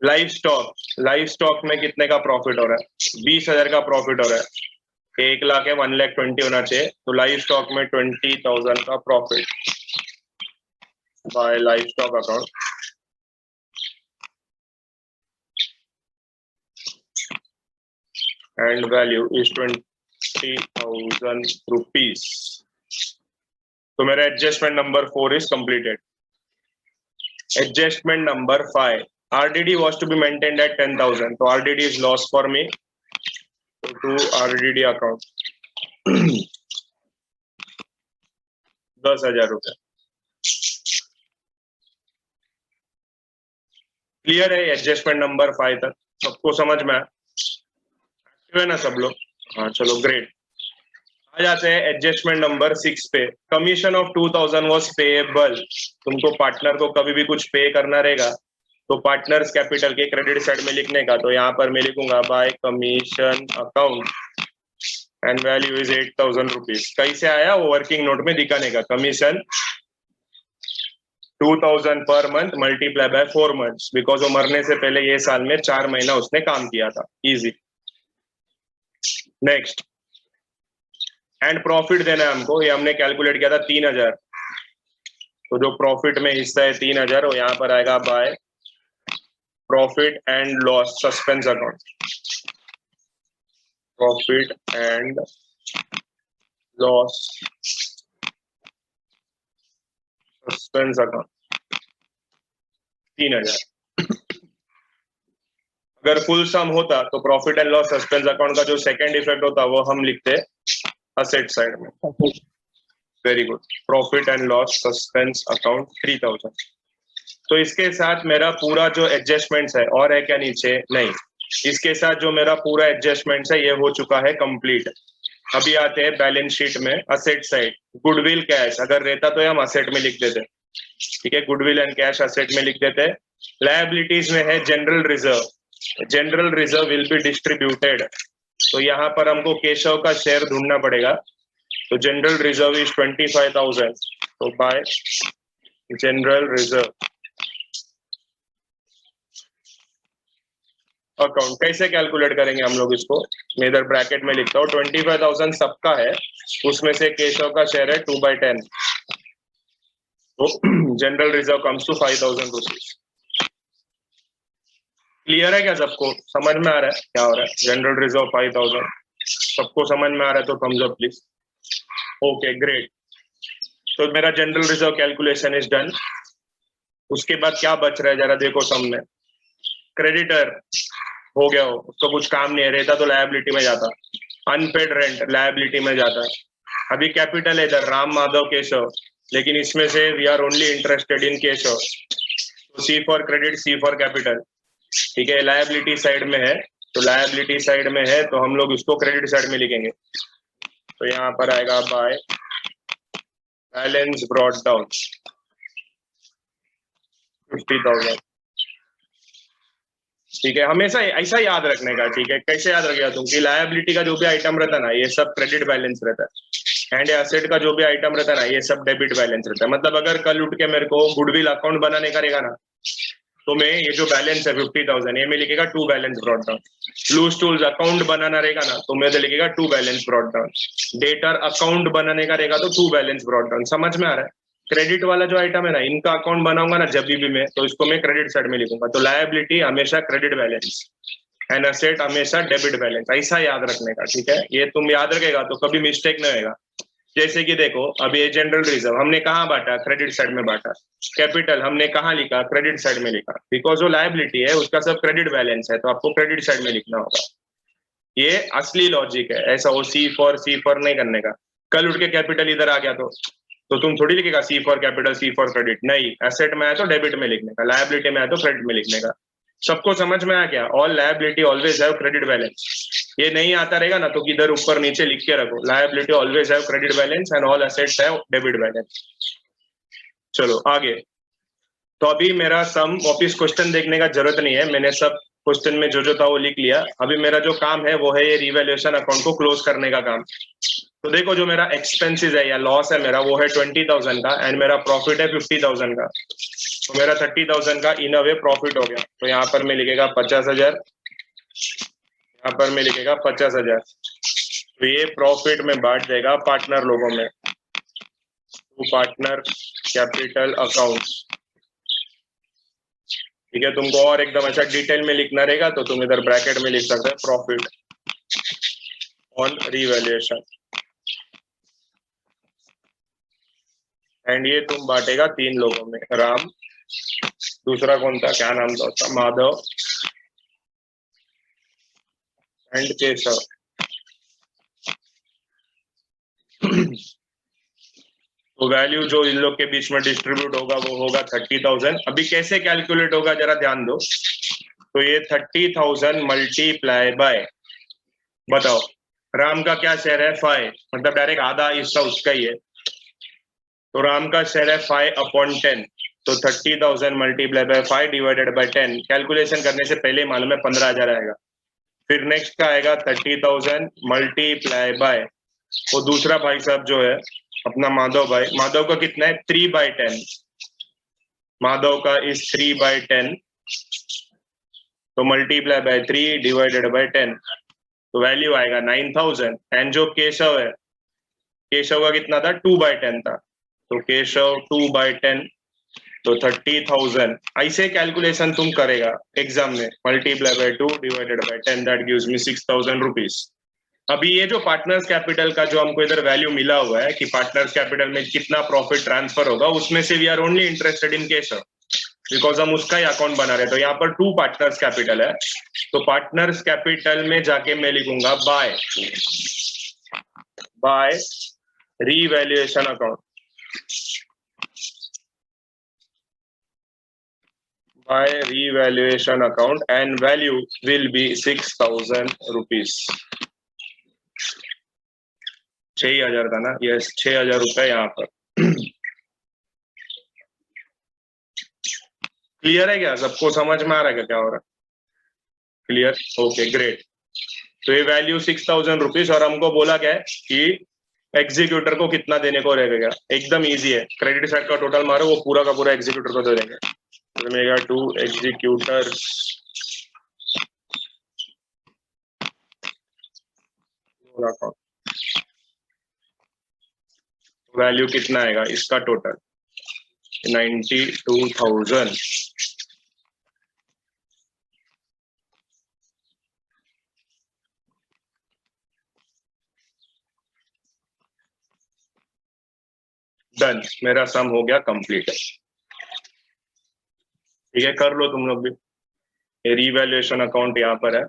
A: live stock में कितने का प्रॉफिट हो रहा है? 20,000 का प्रॉफिट हो रहा है। 1 लाख है, 1,20,000 होना चाहिए। तो लाइव स्टॉक में 20,000 का profit by live stock account and value is 20,000 rupees. तो मेरा adjustment number 4 is completed. Adjustment number 5, RDD was to be maintained at 10,000, तो RDD is loss for me, so to RDD account 10,000 रुपए। Clear है adjustment number 5 तक? सबको समझ में है ना सब लोग? हाँ चलो ग्रेट। आ जाते हैं एडजस्टमेंट नंबर 6 पे। Commission of 2,000 was payable. तुमको पार्टनर को कभी भी कुछ पे करना रहेगा तो पार्टनर्स कैपिटल के क्रेडिट साइड में लिखने का। तो यहाँ पर मैं लिखूंगा bye commission account and value is 8,000 rupees. कैसे आया वो वर्किंग नोट में दिखाने का। Commission 2,000 per month multiply by 4 months, because वो मरने से पहले ये साल में 4 महीना उसने काम किया था। इजी। नेक्स्ट एंड प्रॉफिट देना है हमको, ये हमने कैलकुलेट किया था 3,000। तो जो प्रॉफिट में हिस्सा है 3,000 वो यहाँ पर आएगा bye profit and loss suspense account, profit and loss suspense account 3,000। अगर फुल सम होता तो profit and loss suspense account का जो सेकंड इफेक्ट होता वो हम लिखते असेट साइड में। Very good. Profit and loss suspense account 3,000। तो इसके साथ मेरा पूरा जो एडजस्टमेंट्स है और है क्या नीचे? नहीं। इसके साथ जो मेरा पूरा एडजस्टमेंट है ये हो चुका है कंप्लीट। अभी आते हैं बैलेंस शीट में असेट साइड। गुडविल कैश अगर रहता तो हम असेट में लिख देते, ठीक है, गुडविल एंड कैश असेट में लिख देते। लायबिलिटीज में है general reserve. General reserve will be distributed, तो यहाँ पर हमको केशव का शेयर ढूंढना पड़ेगा। तो जनरल रिजर्व इज 25,000, तो बाय जनरल रिजर्व अकाउंट। कैसे कैलकुलेट करेंगे हम लोग इसको, मैं इधर ब्रैकेट में लिखता हूँ 25,000 सबका है, उसमें से केशव का शेयर है 2/10, तो general reserve comes to 5,000 rupees. Clear है क्या सबको, समझ में आ रहा है क्या हो रहा है? जनरल रिजर्व 5,000 सबको समझ में आ रहा है तो thumbs up please. Okay great, तो मेरा general reserve calculation is done. उसके बाद क्या बच रहा है जरा देखो सामने। क्रेडिटर हो गया हो, उसको कुछ काम नहीं है, रहता तो लायबिलिटी में जाता। अनपेड रेंट लायबिलिटी में जाता है। अभी कैपिटल है इधर राम माधव केशव, लेकिन इसमें से we are only interested in Keshav, तो C for credit C for capital, ठीक है। लायबिलिटी साइड में है, तो लायबिलिटी साइड में है तो हम लोग इसको क्रेडिट साइड में लिखेंगे। तो यहाँ पर आएगा बाय बैलेंस ब्रॉट डाउन 50,000, ठीक है। हमेशा ऐसा याद रखने का, ठीक है। कैसे याद रखेगा तुम कि लायबिलिटी का जो भी आइटम रहता है ना ये सब क्रेडिट बैलेंस रहता है, एंड एसेट का जो भी आइटम रहता है ना ये सब डेबिट बैलेंस रहता है। मतलब अगर कल उठ के मेरे को गुडविल अकाउंट बनाने का रहेगा ना, तो मैं ये जो बैलेंस है 50,000 ये में लिखेगा 2 balance brought down. Loose tools account बनाना रहेगा ना तो मैं तो लिखेगा 2 balance brought down. Debtor account बनाने का रहेगा तो 2 बैलेंस ब्रॉट डाउन। समझ में आ रहा है? क्रेडिट वाला जो आइटम है ना इनका अकाउंट बनाऊंगा ना जब भी मैं, तो इसको मैं क्रेडिट साइड में लिखूंगा। तो लायबिलिटी हमेशा क्रेडिट बैलेंस एंड एसेट हमेशा डेबिट बैलेंस, ऐसा याद रखने का, ठीक है। ये तुम याद रखेगा तो कभी मिस्टेक नहीं होगा। जैसे कि देखो अभी ये जनरल रिजर्व हमने कहाँ बांटा, क्रेडिट साइड में बांटा। कैपिटल हमने कहाँ लिखा, क्रेडिट साइड में लिखा, बिकॉज जो लायबिलिटी है उसका सब क्रेडिट बैलेंस है तो आपको क्रेडिट साइड में लिखना होगा। ये असली लॉजिक है, ऐसा वो सी फॉर नहीं करने का। कल उठ के कैपिटल इधर आ गया तो तुम थोड़ी लिखेगा C for capital C for credit, नहीं। एसेट में आया तो डेबिट में लिखने का, लायबिलिटी में आया तो क्रेडिट में लिखने का। सबको समझ में आया क्या? All liability always have credit balance. ये नहीं आता रहेगा ना तो किधर ऊपर नीचे लिख के रखो, liability always have credit balance and all assets have debit balance. चलो आगे। तो अभी मेरा सम वापिस क्वेश्चन देखने का जरूरत नहीं है, मैंने सब क्वेश्चन में जो था वो लिख लिया। अभी मेरा जो काम है वो है ये रिवैल्यूएशन अकाउंट को क्लोज करने का काम। तो देखो जो मेरा एक्सपेंसेस है या लॉस है मेरा वो है 20,000 का एंड मेरा प्रॉफिट है 50,000 का। तो मेरा 30,000 का इन अ वे प्रॉफिट हो गया। तो यहाँ पर मैं लिखेगा 50,000, यहाँ पर मैं लिखेगा 50,000। तो ये प्रॉफिट में बांट देगा पार्टनर लोगों में, तो पार्टनर कैपिटल अकाउंट, ठीक है। तुमको और एकदम अच्छा डिटेल में लिखना रहेगा तो तुम इधर ब्रैकेट में लिख सकते हैं प्रॉफिट ऑन रिवैल्यूएशन, एंड ये तुम बांटेगा 3 लोगों में, राम, दूसरा कौन था, क्या नाम था उसका, माधव एंड केशव। तो वैल्यू जो इन लोग के बीच में डिस्ट्रीब्यूट होगा वो होगा 30,000। अभी कैसे कैलकुलेट होगा जरा ध्यान दो। तो ये 30,000 मल्टीप्लाई बाय, बताओ राम का क्या शेयर है 5, मतलब डायरेक्ट आधा हिस्सा उसका ही है। तो राम का शेयर है 5/10, तो 30,000 multiply by 5 divided by 10। Calculation करने से पहले मालूम है 15,000 आएगा। फिर नेक्स्ट का आएगा 30,000 मल्टीप्लाई बाय, वो दूसरा भाई साहब जो है अपना माधव भाई, माधव का कितना है 3/10, माधव का इस 3/10, तो मल्टीप्लाई बाय 3 डिवाइडेड बाय 10, तो वैल्यू आएगा 9,000। एंड जो केशव है, केशव का कितना था 2/10 था, तो केशव 2/10, तो 30,000। ऐसे कैलकुलेशन तुम करेगा एग्जाम में, multiply by 2 divided by 10, that gives me 6,000 rupees. अभी ये जो पार्टनर्स कैपिटल का जो हमको इधर वैल्यू मिला हुआ है कि पार्टनर्स कैपिटल में कितना प्रॉफिट ट्रांसफर होगा, उसमें से we are only interested in Keshav, because हम उसका ही अकाउंट बना रहे हैं। तो यहाँ पर 2 पार्टनर्स कैपिटल है, तो पार्टनर्स कैपिटल में जाके मैं लिखूंगा by revaluation account, by revaluation account and value will be 6,000 rupees. 6,000 का ना, यस 6,000 रुपए यहाँ पर। क्लियर है क्या? सबको समझ में आ रहा है क्या हो रहा है? क्लियर? Okay great. तो ये वैल्यू 6,000 रुपीज और हमको बोला क्या है कि एग्जीक्यूटर को कितना देने को रहेगा। एकदम इजी है, क्रेडिट साइड का टोटल मारो, वो पूरा का पूरा एग्जीक्यूटर को दे देंगे। तो मिलेगा 2 एग्जीक्यूटर्स वैल्यू कितना आएगा इसका टोटल 92,000। डन, मेरा सम हो गया कंप्लीट। ठीक है, कर लो तुम लोग भी। ये रीवैल्यूएशन अकाउंट यहाँ पर है,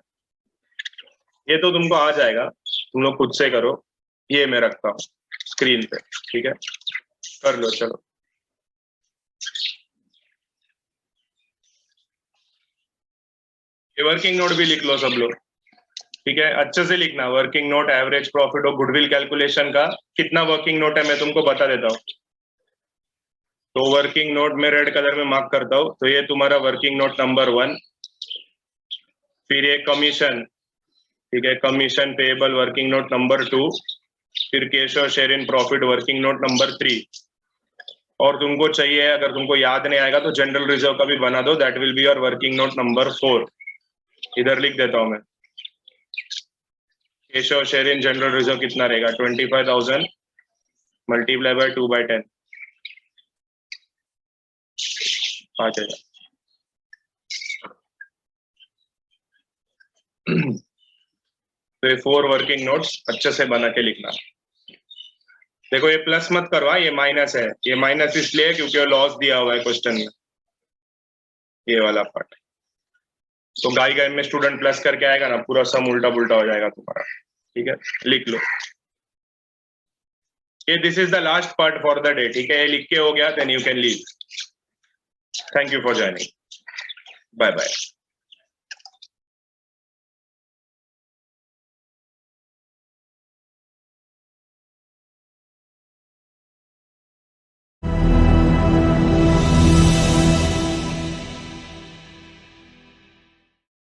A: ये तो तुमको आ जाएगा, तुम लोग खुद से करो। ये मैं रखता हूँ स्क्रीन पे, ठीक है, कर लो। चलो ये वर्किंग नोट भी लिख लो सब लोग, ठीक है, अच्छे से लिखना। वर्किंग नोट, एवरेज प्रॉफिट और गुडविल कैलकुलेशन का कितना वर्किंग नोट है मैं तुमको बता देता हूँ। तो वर्किंग नोट में रेड कलर में मार्क करता हूँ, तो ये तुम्हारा वर्किंग नोट नंबर 1। फिर ये कमीशन, ठीक है, commission payable working note number 2। फिर कैश और share in profit working note number 3। और तुमको चाहिए, अगर तुमको याद नहीं आएगा तो जनरल रिजर्व का भी बना दो, that will be your working note number 4। इधर लिख देता हूं मैं। कैश और शेयर इन जनरल रिजर्व कितना रहेगा 25,000 मल्टीप्लाई बाय 2/10, 5,000। तो ये 4 वर्किंग नोट्स अच्छे से बना के लिखना। देखो ये प्लस मत करवा, ये माइनस है। ये माइनस इसलिए क्योंकि लॉस दिया हुआ है क्वेश्चन में, ये वाला पार्ट। तो गाय गाय में स्टूडेंट प्लस करके आएगा ना, पूरा सम उल्टा पुल्टा हो जाएगा तुम्हारा। ठीक है, लिख लो ये। This is the last part for the day. ठीक है, ये लिख के हो गया, then you can leave. Thank you for joining, bye bye.